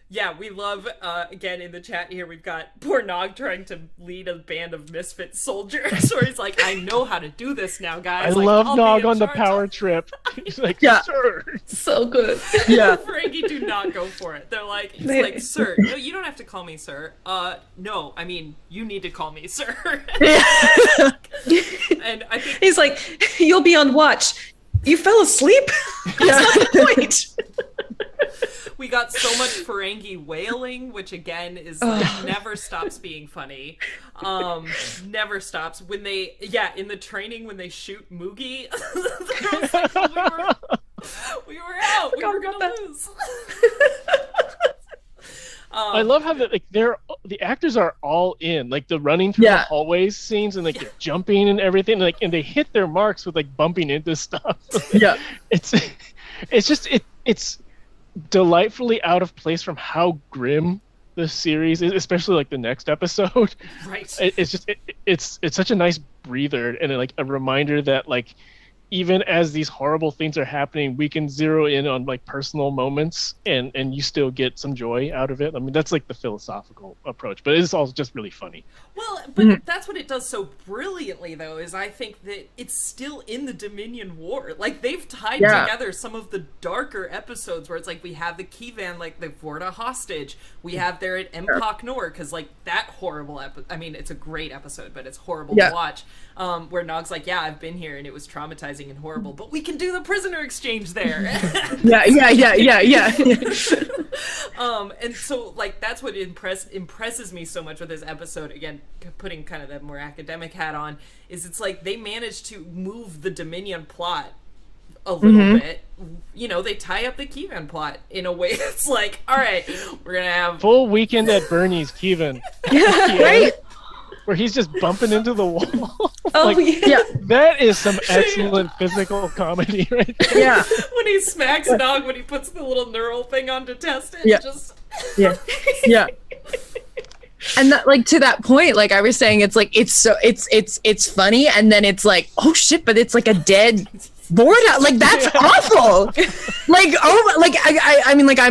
[SPEAKER 2] Yeah, we love, again, in the chat here, we've got poor Nog trying to lead a band of misfit soldiers, where he's like, I know how to do this now, guys.
[SPEAKER 3] I love Nog on the power trip. He's like, sir.
[SPEAKER 5] So good.
[SPEAKER 1] Yeah.
[SPEAKER 2] Ferengi do not go for it. They're like, like, sir, no, you don't have to call me sir. No, I mean, you need to call me sir. And I think
[SPEAKER 5] he's like, you'll be on watch. You fell asleep? That's not the point.
[SPEAKER 2] We got so much Ferengi wailing, which again is like, never stops being funny. Never stops. When they, in the training when they shoot Moogie, we were out. We were gonna lose.
[SPEAKER 3] I love how the actors are all in, like the running through the hallways scenes and like the jumping and everything, like, and they hit their marks with like bumping into stuff.
[SPEAKER 1] Yeah,
[SPEAKER 3] it's delightfully out of place from how grim the series is, especially like the next episode.
[SPEAKER 2] Right.
[SPEAKER 3] It's such a nice breather and like a reminder that like even as these horrible things are happening, we can zero in on like personal moments and you still get some joy out of it. I mean, that's like the philosophical approach, but it's also just really funny.
[SPEAKER 2] Well, but that's what it does so brilliantly, though, is I think that it's still in the Dominion War. Like, they've tied together some of the darker episodes where it's like we have the Kievan, like the Vorta hostage. We have there at Empok Nor, because like that horrible I mean, it's a great episode, but it's horrible to watch. Where Nog's like, yeah, I've been here and it was traumatizing and horrible, but we can do the prisoner exchange there.
[SPEAKER 1] Yeah.
[SPEAKER 2] And so like that's what impresses me so much with this episode, again putting kind of that more academic hat on, is it's like they managed to move the Dominion plot a little bit. You know, they tie up the Kievan plot in a way that's like, all right, we're gonna have
[SPEAKER 3] full weekend at Bernie's Kievan.
[SPEAKER 1] Right.
[SPEAKER 3] where he's just bumping into the wall.
[SPEAKER 5] Oh, yeah.
[SPEAKER 3] That is some excellent physical comedy right there.
[SPEAKER 1] Yeah.
[SPEAKER 2] When he smacks Nog, when he puts the little neural thing on to test it,
[SPEAKER 1] Yeah.
[SPEAKER 2] just
[SPEAKER 1] Yeah. Yeah. And that, like, to that point, like I was saying, it's like it's funny, and then it's like, oh shit, but it's like a dead Vorta. Like, that's awful. Like, oh, like I mean, like I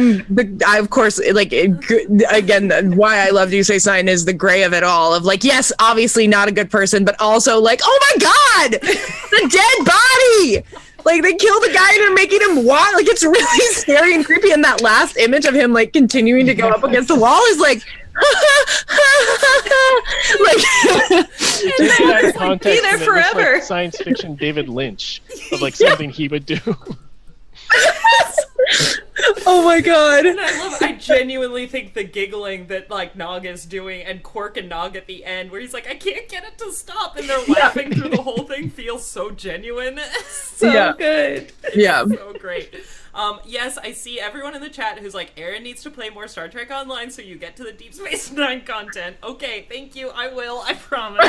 [SPEAKER 1] of course, like, again, why I love You Say Sign is the gray of it all, of like, yes, obviously not a good person, but also like, oh my god, the dead body. Like, they kill the guy and are making him walk. Like, it's really scary and creepy. And that last image of him, like, continuing to go up against the wall is like, like,
[SPEAKER 3] Just in that context,
[SPEAKER 5] be there
[SPEAKER 3] and it looks
[SPEAKER 5] forever.
[SPEAKER 3] like science fiction David Lynch of like something he would do.
[SPEAKER 1] oh my god.
[SPEAKER 2] And I genuinely think the giggling that like Nog is doing, and Quark and Nog at the end, where he's like, I can't get it to stop, and they're laughing through the whole thing, feels so genuine.
[SPEAKER 5] So good.
[SPEAKER 1] Yeah.
[SPEAKER 2] So great. Yes, I see everyone in the chat who's like, Aaron needs to play more Star Trek Online so you get to the Deep Space Nine content. Okay, thank you. I will. I promise.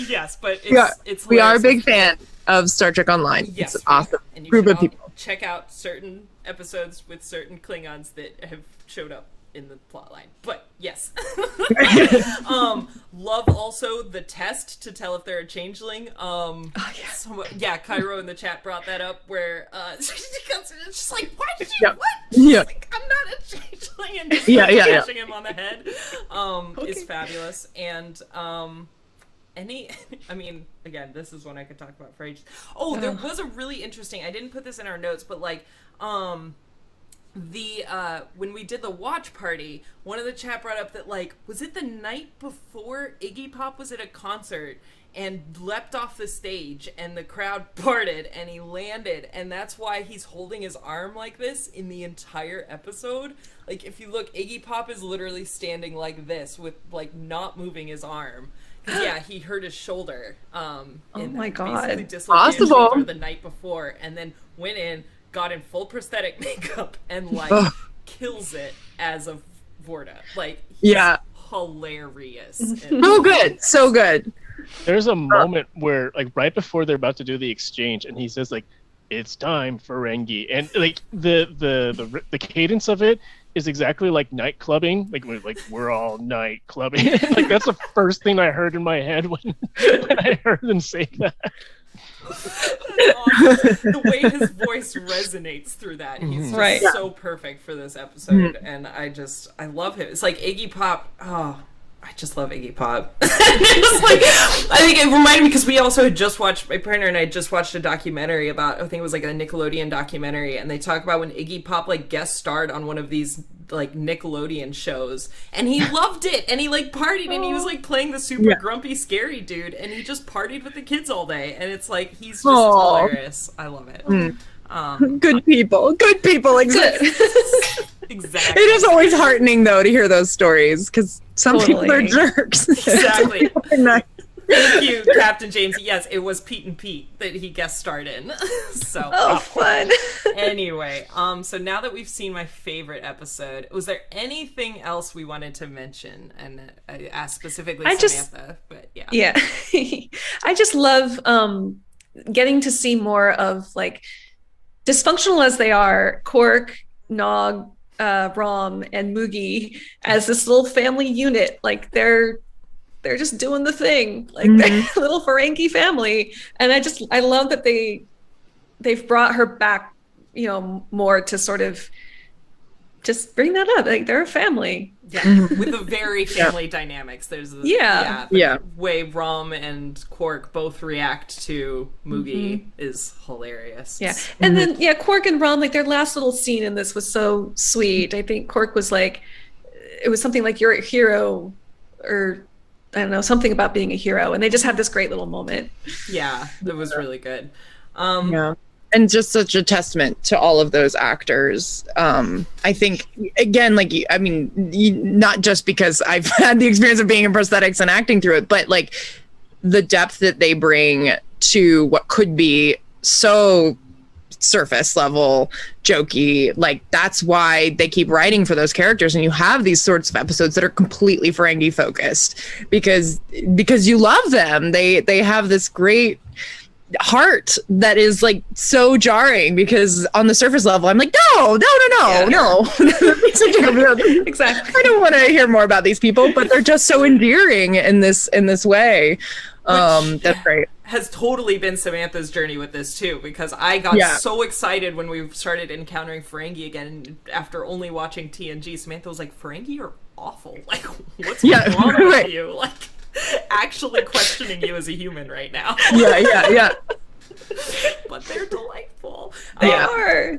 [SPEAKER 2] Yes, but it's
[SPEAKER 1] we are a
[SPEAKER 2] hilarious.
[SPEAKER 1] big fan of Star Trek Online.
[SPEAKER 2] Yes,
[SPEAKER 1] It's awesome.
[SPEAKER 2] And you
[SPEAKER 1] Group
[SPEAKER 2] should
[SPEAKER 1] of
[SPEAKER 2] all
[SPEAKER 1] people.
[SPEAKER 2] check out certain episodes with certain Klingons that have showed up in the plotline. But yes. Love also the test to tell if they're a changeling. Cairo in the chat brought that up, where she comes in and it's just like, why did you what?
[SPEAKER 1] Yeah.
[SPEAKER 2] Like, I'm not a changeling, and just catching him on the head is fabulous. And I mean, again, this is one I could talk about for ages. Oh, there was a really interesting, I didn't put this in our notes, but like, when we did the watch party, one of the chat brought up that, like, was it the night before Iggy Pop was at a concert and leapt off the stage and the crowd parted and he landed, and that's why he's holding his arm like this in the entire episode. Like, if you look, Iggy Pop is literally standing like this with, like, not moving his arm. Yeah, he hurt his shoulder.
[SPEAKER 5] Oh my God.
[SPEAKER 2] Basically dislocated his
[SPEAKER 1] Possible.
[SPEAKER 2] shoulder the night before, and then went in, got in full prosthetic makeup, and like kills it as a Vorta. Like, he's hilarious.
[SPEAKER 1] So good. So good.
[SPEAKER 3] There's a moment where, like, right before they're about to do the exchange, and he says, like, it's time for Ferengi, and like the cadence of it is exactly like night clubbing. Like, we're all night clubbing. Like, that's the first thing I heard in my head when I heard them say that.
[SPEAKER 2] The way his voice resonates through that, he's just so perfect for this episode, and I love him. It's like Iggy Pop. Oh, I just love Iggy Pop. Just like, I think it reminded me, because we also had just watched, my partner and I just watched a documentary about, I think it was like a Nickelodeon documentary, and they talk about when Iggy Pop like guest starred on one of these like Nickelodeon shows, and he loved it, and he like partied, and he was like playing the super grumpy scary dude, and he just partied with the kids all day, and it's like, he's just hilarious. I love it.
[SPEAKER 1] Good people exist.
[SPEAKER 2] Exactly.
[SPEAKER 1] It is always heartening, though, to hear those stories, because some people are jerks.
[SPEAKER 2] Exactly.
[SPEAKER 1] Nice.
[SPEAKER 2] Thank you, Captain James. Yes, it was Pete and Pete that he guest starred in. So
[SPEAKER 5] fun.
[SPEAKER 2] Anyway, so now that we've seen my favorite episode, was there anything else we wanted to mention? And I asked specifically Samantha, but yeah.
[SPEAKER 5] Yeah. I just love getting to see more of, like, dysfunctional as they are, Quark, Nog, Rom, and Moogie as this little family unit. Like, they're just doing the thing, like they're a little Ferengi family, and I love that they've brought her back, you know, more to sort of just bring that up. Like, they're a family.
[SPEAKER 2] Yeah, with the very family dynamics. There's the way Rom and Quark both react to Moogie is hilarious.
[SPEAKER 5] Yeah, and then Quark and Rom, like, their last little scene in this was so sweet. I think Quark was like, it was something like, "You're a hero," or I don't know, something about being a hero, and they just had this great little moment.
[SPEAKER 2] Yeah, it was really good.
[SPEAKER 1] And just such a testament to all of those actors. I think, again, like, I mean, not just because I've had the experience of being in prosthetics and acting through it, but like the depth that they bring to what could be so surface level jokey. Like that's why they keep writing for those characters, and you have these sorts of episodes that are completely Ferengi focused because you love them. They have this great heart that is like so jarring, because on the surface level I'm like, no.
[SPEAKER 5] Exactly.
[SPEAKER 1] I don't want to hear more about these people, but they're just so endearing in this way. That's great.
[SPEAKER 2] Has totally been Samantha's journey with this too, because I got so excited when we started encountering Ferengi again after only watching TNG. Samantha was like, Ferengi are awful. Like, what's wrong with you? Like, actually questioning you as a human right now.
[SPEAKER 1] Yeah.
[SPEAKER 2] But they're delightful.
[SPEAKER 5] They are.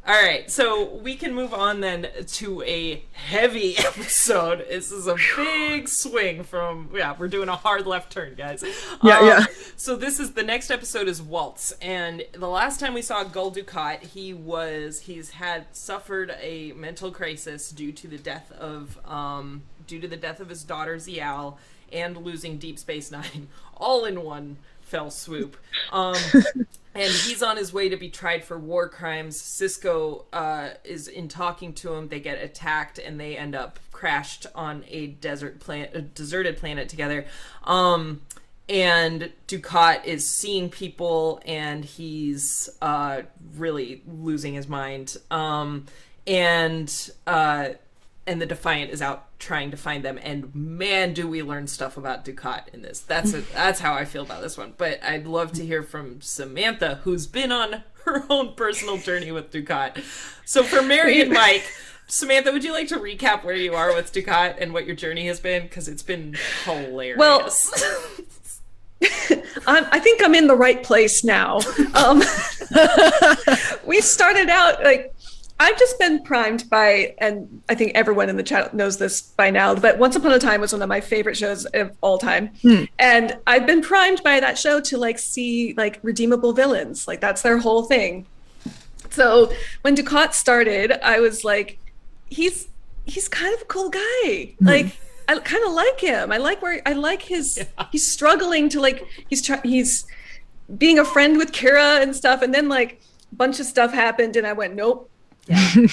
[SPEAKER 2] All right, so we can move on then to a heavy episode. This is a big swing from, we're doing a hard left turn, guys. So the next episode is Waltz, and the last time we saw Gul Dukat, he's suffered a mental crisis due to the death of his daughter Zial and losing Deep Space Nine, all in one fell swoop. And he's on his way to be tried for war crimes. Cisco is in talking to him. They get attacked and they end up crashed on a deserted planet together. And Dukat is seeing people and he's really losing his mind. And the Defiant is out trying to find them, and man, do we learn stuff about Dukat in this. That's how I feel about this one. But I'd love to hear from Samantha, who's been on her own personal journey with Dukat. So for Mary and Mike, Samantha, would you like to recap where you are with Dukat and what your journey has been? Because it's been hilarious.
[SPEAKER 5] Well, I think I'm in the right place now. We started out like, I've just been primed by, and I think everyone in the chat knows this by now, but Once Upon a Time was one of my favorite shows of all time. And I've been primed by that show to like see like redeemable villains. Like that's their whole thing. So when Dukat started, I was like, he's kind of a cool guy. Like I kind of like him. He's struggling to like, he's being a friend with Kira and stuff. And then like a bunch of stuff happened and I went, nope. Yeah.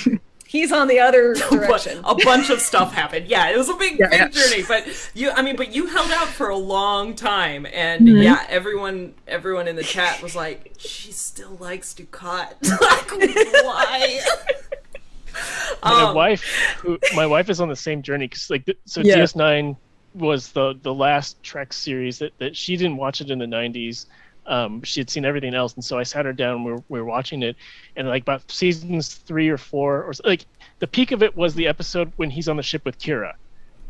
[SPEAKER 5] He's on the other direction.
[SPEAKER 2] A bunch of stuff happened. Yeah, it was a big journey. But you held out for a long time, and everyone in the chat was like, she still likes Dukat. Like, why?
[SPEAKER 3] My wife is on the same journey because DS9 was the last Trek series that she didn't watch it in the 90s. She had seen everything else, and so I sat her down. We were watching it, and like about seasons 3 or 4, or like the peak of it was the episode when he's on the ship with Kira.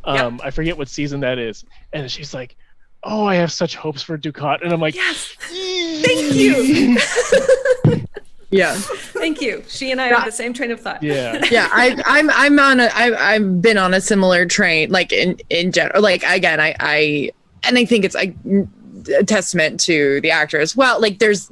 [SPEAKER 3] I forget what season that is, and she's like, "Oh, I have such hopes for Dukat," and I'm like,
[SPEAKER 5] "Yes, thank you." Thank you. She and I have the same train of thought.
[SPEAKER 1] I've been on a similar train, like in general. Like again, I think it's like a testament to the actor as well. Like there's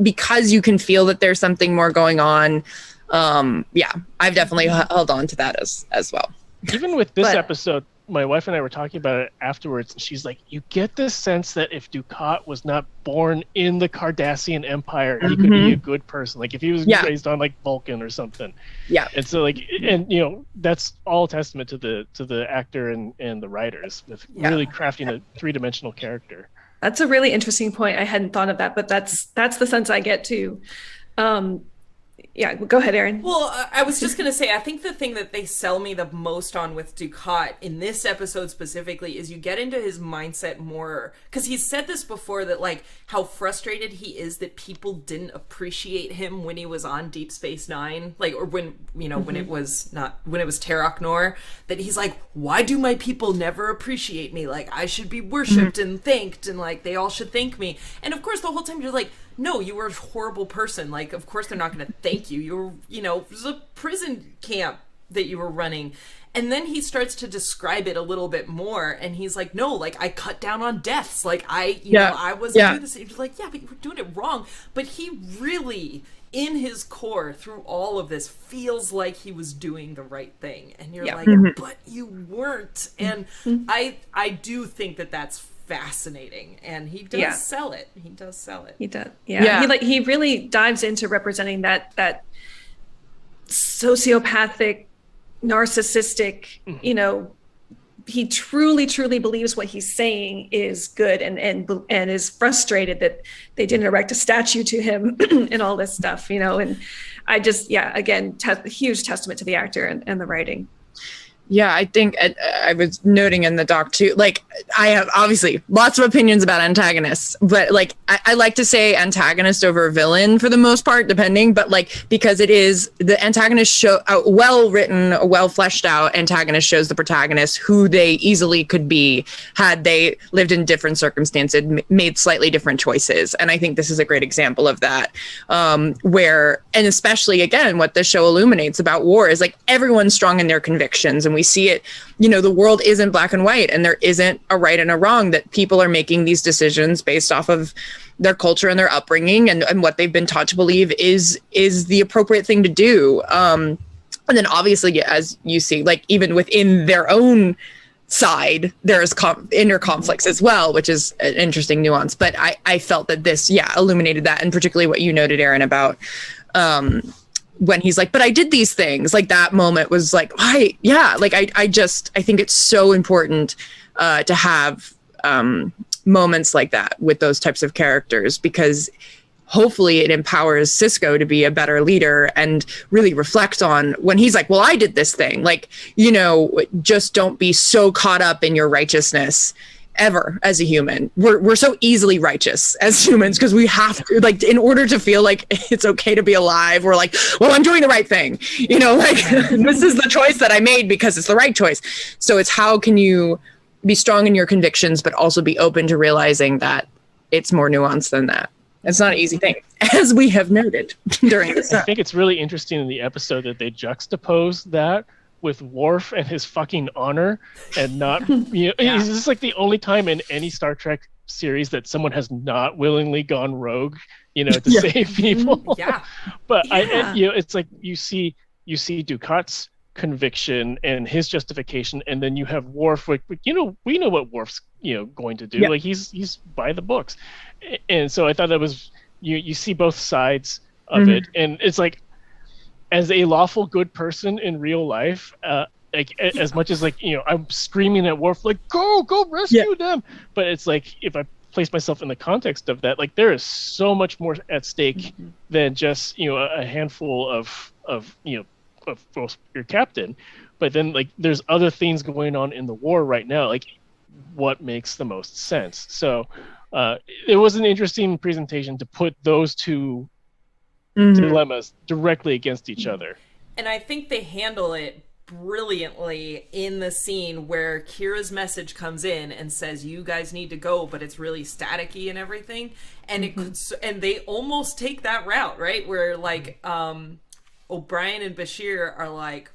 [SPEAKER 1] because you can feel that there's something more going on. I've definitely held on to that as well.
[SPEAKER 3] Even with this episode, my wife and I were talking about it afterwards, and she's like, you get this sense that if Dukat was not born in the Cardassian Empire, he could be a good person. Like if he was raised on like Vulcan or something. Yeah. And so like, and you know, that's all testament to the actor and the writers with really crafting a 3-dimensional character.
[SPEAKER 5] That's a really interesting point. I hadn't thought of that, but that's the sense I get too. Go ahead, Erin.
[SPEAKER 2] Well, I was just going to say, I think the thing that they sell me the most on with Dukat in this episode specifically is you get into his mindset more, because he's said this before, that like how frustrated he is that people didn't appreciate him when he was on Deep Space Nine, like, or when, you know, when it was Terok Nor, that he's like, why do my people never appreciate me? Like, I should be worshipped and thanked, and like they all should thank me. And of course the whole time you're like, no, you were a horrible person. Like, of course they're not going to thank you. You were, you know, it was a prison camp that you were running. And then he starts to describe it a little bit more. And he's like, no, like, I cut down on deaths. Like, I wasn't doing this. And you're like, yeah, but you were doing it wrong. But he really, in his core, through all of this, feels like he was doing the right thing. And you're like, but you weren't. And I do think that that's fascinating, and he does sell it. He does sell it.
[SPEAKER 5] He does. Yeah. He really dives into representing that sociopathic, narcissistic, he truly believes what he's saying is good, and is frustrated that they didn't erect a statue to him and all this stuff, and I just, again, huge testament to the actor and the writing.
[SPEAKER 1] Yeah, I think I was noting in the doc too, like, I have obviously lots of opinions about antagonists, but like, I like to say antagonist over villain for the most part, depending, but like, because it is the antagonist show a well-written, well fleshed out antagonist shows the protagonist who they easily could be had they lived in different circumstances, made slightly different choices. And I think this is a great example of that, where, and especially again, what this show illuminates about war is like everyone's strong in their convictions, and we see it, the world isn't black and white, and there isn't a right and a wrong, that people are making these decisions based off of their culture and their upbringing and what they've been taught to believe is the appropriate thing to do. And then obviously, as you see, like even within their own side, there's inner conflicts as well, which is an interesting nuance. But I felt that this, illuminated that, and particularly what you noted, Aaron, about when he's like, but I did these things, like that moment was like, why? Yeah. Like, I think it's so important to have moments like that with those types of characters, because hopefully it empowers Cisco to be a better leader and really reflect on when he's like, well, I did this thing, like, just don't be so caught up in your righteousness ever as a human. We're so easily righteous as humans because we have to, like, in order to feel like it's okay to be alive, we're like, well, I'm doing the right thing, like this is the choice that I made because it's the right choice. So it's how can you be strong in your convictions but also be open to realizing that it's more nuanced than that. It's not an easy thing, as we have noted during this time.
[SPEAKER 3] I think it's really interesting in the episode that they juxtapose that with Worf and his fucking honor, and not, this is like the only time in any Star Trek series that someone has not willingly gone rogue, to save people.
[SPEAKER 2] Yeah.
[SPEAKER 3] But it's like you see Ducat's conviction and his justification, and then you have Worf, like, we know what Worf's going to do. Like he's by the books, and so I thought that was you see both sides of it, and it's like, as a lawful good person in real life, like as much as like I'm screaming at Worf like go rescue them, but it's like if I place myself in the context of that, like there is so much more at stake than just a handful of your captain, but then like there's other things going on in the war right now, like what makes the most sense. So it was an interesting presentation to put those two dilemmas directly against each other.
[SPEAKER 2] And I think they handle it brilliantly in the scene where Kira's message comes in and says, you guys need to go, but it's really staticky and everything. And and they almost take that route, right? Where like O'Brien and Bashir are like,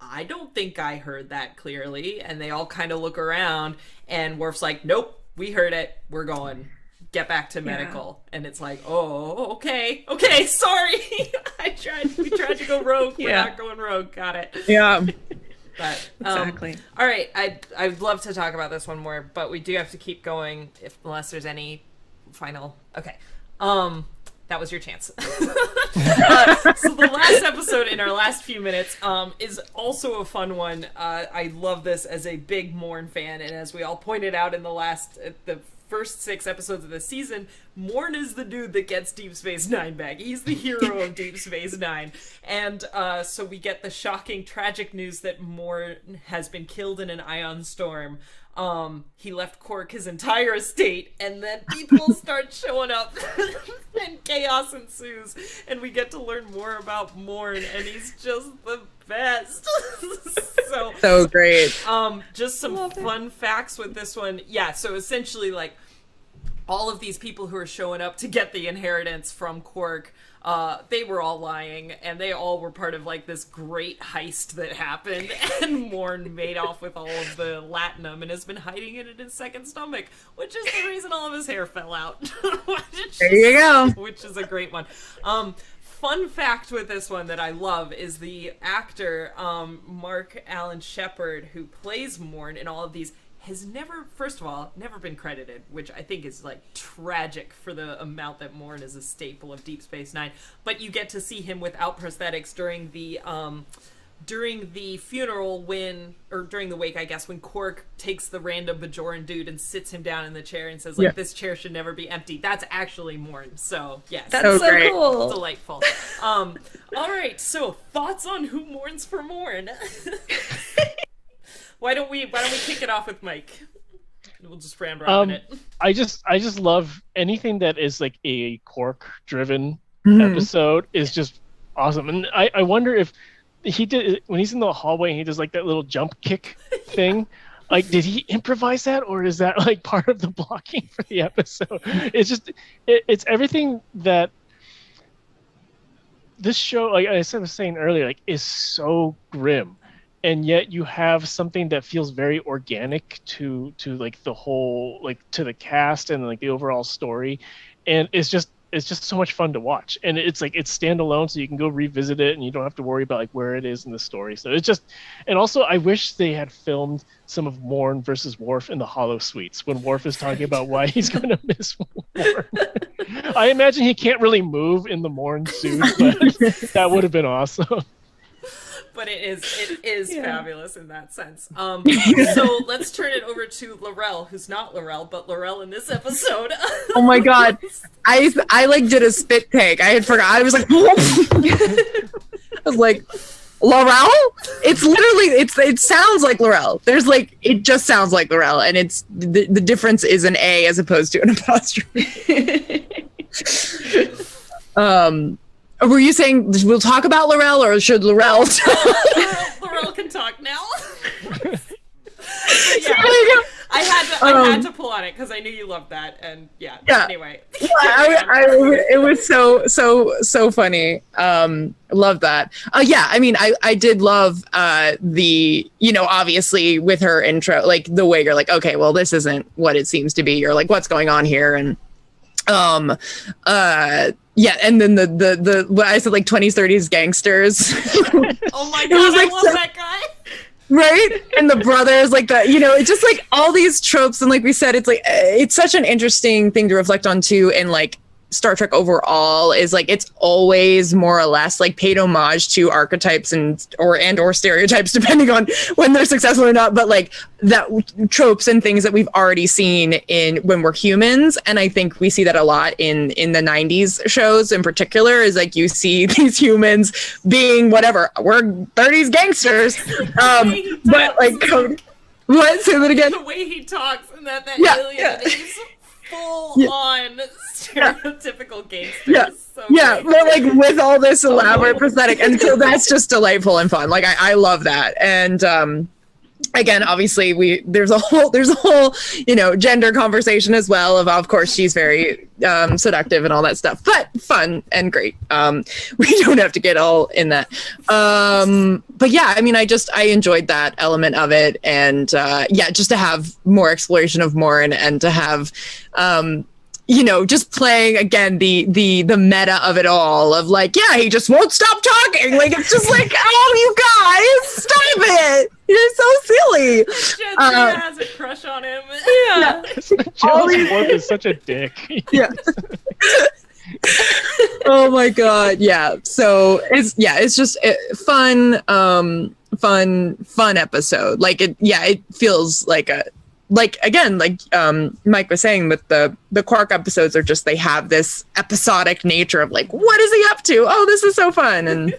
[SPEAKER 2] I don't think I heard that clearly. And they all kind of look around, and Worf's like, nope, we heard it. We're going. Get back to medical. And it's like, oh, okay, sorry. We tried to go rogue. We're not going rogue. Got it.
[SPEAKER 1] Yeah.
[SPEAKER 2] But
[SPEAKER 5] exactly.
[SPEAKER 2] All right, I'd love to talk about this one more, but we do have to keep going unless there's any final. Okay. That was your chance. So the last episode in our last few minutes is also a fun one. I love this as a big Morn fan, and as we all pointed out in the first 6 episodes of the season, Morn is the dude that gets Deep Space Nine back. He's the hero of Deep Space Nine. And so we get the shocking, tragic news that Morn has been killed in an ion storm. He left Quark his entire estate, and then people start showing up and chaos ensues, and we get to learn more about Morn, and he's just the best. so
[SPEAKER 1] great.
[SPEAKER 2] Just some fun facts with this one. Yeah, so essentially, like, all of these people who are showing up to get the inheritance from Quark, they were all lying, and they all were part of like this great heist that happened, and Morn made off with all of the latinum and has been hiding it in his second stomach, which is the reason all of his hair fell out.
[SPEAKER 1] There you go.
[SPEAKER 2] Which is a great one. Fun fact with this one that I love is the actor Mark Allen Shepard, who plays Morn in all of these, has never, first of all, never been credited, which I think is like tragic for the amount that Morn is a staple of Deep Space Nine. But you get to see him without prosthetics during the funeral during the wake, I guess, when Quark takes the random Bajoran dude and sits him down in the chair and says, like, this chair should never be empty. That's actually Morn. So, yes.
[SPEAKER 5] That's so
[SPEAKER 1] great.
[SPEAKER 5] Cool.
[SPEAKER 2] Delightful. All right, so thoughts on who mourns for Morn? Why don't we kick it off with Mike? We'll just round robin it.
[SPEAKER 3] I just love anything that is like a Quark driven episode is just awesome. And I wonder if he did, when he's in the hallway and he does like that little jump kick thing, like did he improvise that, or is that like part of the blocking for the episode? It's just it's everything that this show, like I was saying earlier, like is so grim, and yet you have something that feels very organic to like the whole, like to the cast and like the overall story, and it's just so much fun to watch. And it's like it's standalone, so you can go revisit it and you don't have to worry about like where it is in the story. So it's just, and also I wish they had filmed some of Morn versus Worf in the Hollow Suites when Worf is talking about why he's going to miss Morn. I imagine he can't really move in the Morn suit, but that would have been awesome.
[SPEAKER 2] But it is fabulous in that sense. So let's turn it over to Laurel, who's not Laurel, but Laurel in this episode.
[SPEAKER 1] Oh my god, I like did a spit take. I had forgot. I was like, I was like, Laurel? It's literally it sounds like Laurel. There's like it just sounds like Laurel, and it's the difference is an A as opposed to an apostrophe. Were you saying we'll talk about Laurel, or should Laurel talk?
[SPEAKER 2] Laurel can talk now. I had to pull on it because I knew you loved that, and anyway.
[SPEAKER 1] It was so funny. Love that. I mean, I did love the, obviously with her intro, like the way you're like, okay, well, this isn't what it seems to be. You're like, what's going on here? And and then the what I said, like 20s, 30s gangsters.
[SPEAKER 2] Oh my god,
[SPEAKER 1] like,
[SPEAKER 2] I love that guy.
[SPEAKER 1] Right? And the brothers, like that, it's just like all these tropes. And like we said, it's like, it's such an interesting thing to reflect on too. And like Star Trek overall is like, it's always more or less like paid homage to archetypes and or stereotypes, depending on when they're successful or not. But like that tropes and things that we've already seen in when we're humans. And I think we see that a lot in the 90s shows in particular, is like you see these humans being whatever, we're 30s gangsters. But like, what? Say that again?
[SPEAKER 2] The way he talks and that alien is full on stereotypical gangster. But like with all this elaborate prosthetic, and so that's just delightful and fun. Like I love that. And again, obviously there's a whole gender conversation as well of course she's very seductive and all that stuff, but fun and great. We don't have to get all in that. But yeah, I mean, I enjoyed that element of it, and just to have more exploration of Morn and to have just playing again the meta of it all, of like, he just won't stop talking. Like, it's just like, oh, you guys, stop it. You're so silly. Jen has a crush on him.
[SPEAKER 3] Yeah. Charles Worf is such a dick.
[SPEAKER 1] Yeah. Oh my god. Yeah. So it's just fun episode. Like it feels like again, like Mike was saying, with the Quark episodes are just, they have this episodic nature of like, what is he up to? Oh, this is so fun. And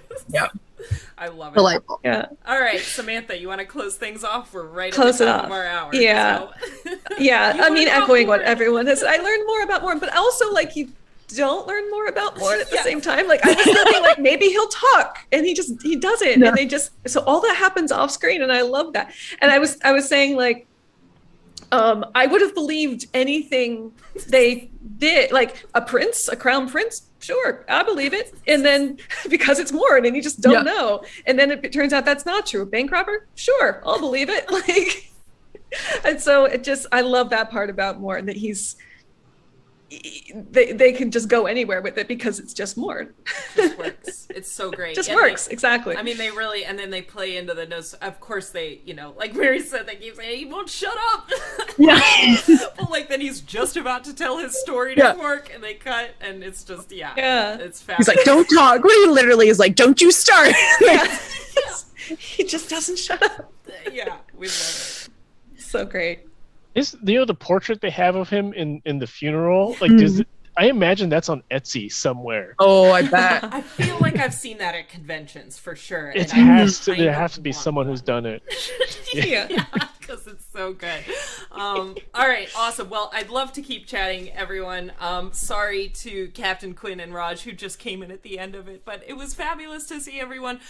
[SPEAKER 2] I love it.
[SPEAKER 1] Delightful.
[SPEAKER 5] Yeah.
[SPEAKER 2] All right, Samantha, you want to close things off? We're right
[SPEAKER 5] Close
[SPEAKER 2] at the
[SPEAKER 5] it
[SPEAKER 2] top
[SPEAKER 5] off.
[SPEAKER 2] of our hour.
[SPEAKER 5] Yeah.
[SPEAKER 2] So.
[SPEAKER 5] Yeah.
[SPEAKER 2] You
[SPEAKER 5] I mean,
[SPEAKER 2] learn
[SPEAKER 5] echoing
[SPEAKER 2] more.
[SPEAKER 5] what everyone has. I learned more about Morn, but also like you don't learn more about Morn at the same time. Like I was thinking, like maybe he'll talk, and he doesn't, and they just, so all that happens off screen, and I love that. And I was saying, like, I would have believed anything they did, like a crown prince. Sure, I believe it. And then because it's Morn and you just don't know. And then it turns out that's not true. Bank robber? Sure, I'll believe it. Like, and so I love that part about Morn, that he's they can just go anywhere with it because it's just more.
[SPEAKER 2] It just works. It's so great.
[SPEAKER 5] Just
[SPEAKER 2] and
[SPEAKER 5] works, exactly.
[SPEAKER 2] I mean, they really, and then they play into the notes. Of course, they, you know, like Mary said, they keep saying, he won't shut up.
[SPEAKER 1] Yeah.
[SPEAKER 2] But like, then he's just about to tell his story to Quark, and they cut, and it's just, it's fabulous.
[SPEAKER 1] He's like, don't talk. Well, he literally is like, don't you start.
[SPEAKER 5] He just doesn't shut up.
[SPEAKER 2] Yeah, we love it.
[SPEAKER 5] So great.
[SPEAKER 3] Is the portrait they have of him in the funeral, like I imagine that's on Etsy somewhere.
[SPEAKER 1] Oh, I bet.
[SPEAKER 2] I feel like I've seen that at conventions for sure.
[SPEAKER 3] There has to be someone who's done it.
[SPEAKER 2] Yeah, because it's so good. All right, awesome. Well, I'd love to keep chatting, everyone. Sorry to Captain Quinn and Raj who just came in at the end of it, but it was fabulous to see everyone.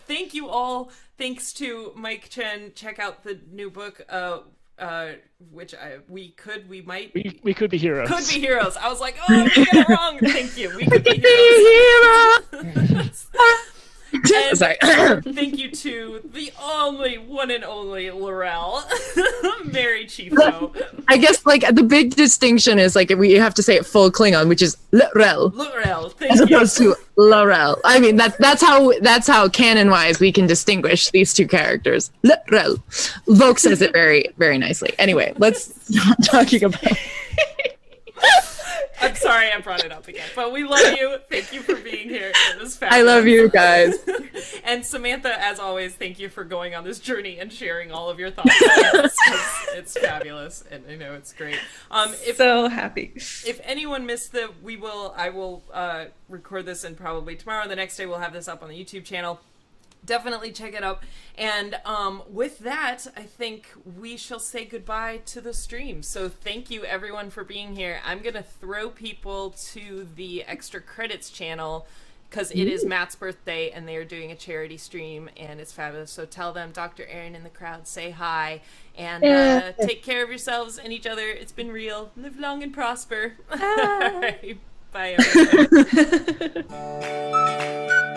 [SPEAKER 2] Thank you all. Thanks to Mike Chen. Check out the new book. Which we could be heroes. Could be heroes. I was like, oh, I'm gonna get it wrong. Thank you. We could be heroes. And
[SPEAKER 1] sorry.
[SPEAKER 2] Thank you to the only one and only Laurel, Mary Chieffo.
[SPEAKER 1] I guess like the big distinction is like we have to say it full Klingon, which is Laurel.
[SPEAKER 2] Laurel,
[SPEAKER 1] as opposed to Laurel. I mean that's how canon wise we can distinguish these two characters. Laurel. Vogue says it very, very nicely. Anyway, let's stop talking about.
[SPEAKER 2] I'm sorry I brought it up again, but we love you. Thank you for being here. It was fabulous.
[SPEAKER 1] I love you guys.
[SPEAKER 2] And Samantha, as always, thank you for going on this journey and sharing all of your thoughts. It's fabulous, and I know it's great.
[SPEAKER 5] So happy.
[SPEAKER 2] If anyone missed I will record this, and probably tomorrow or the next day we'll have this up on the YouTube channel. Definitely check it out. And with that, I think we shall say goodbye to the stream. So thank you everyone for being here. I'm going to throw people to the Extra Credits channel because it is Matt's birthday and they are doing a charity stream and it's fabulous. So tell them Dr. Aaron in the crowd, say hi, and take care of yourselves and each other. It's been real. Live long and prosper. All right. Bye, everyone.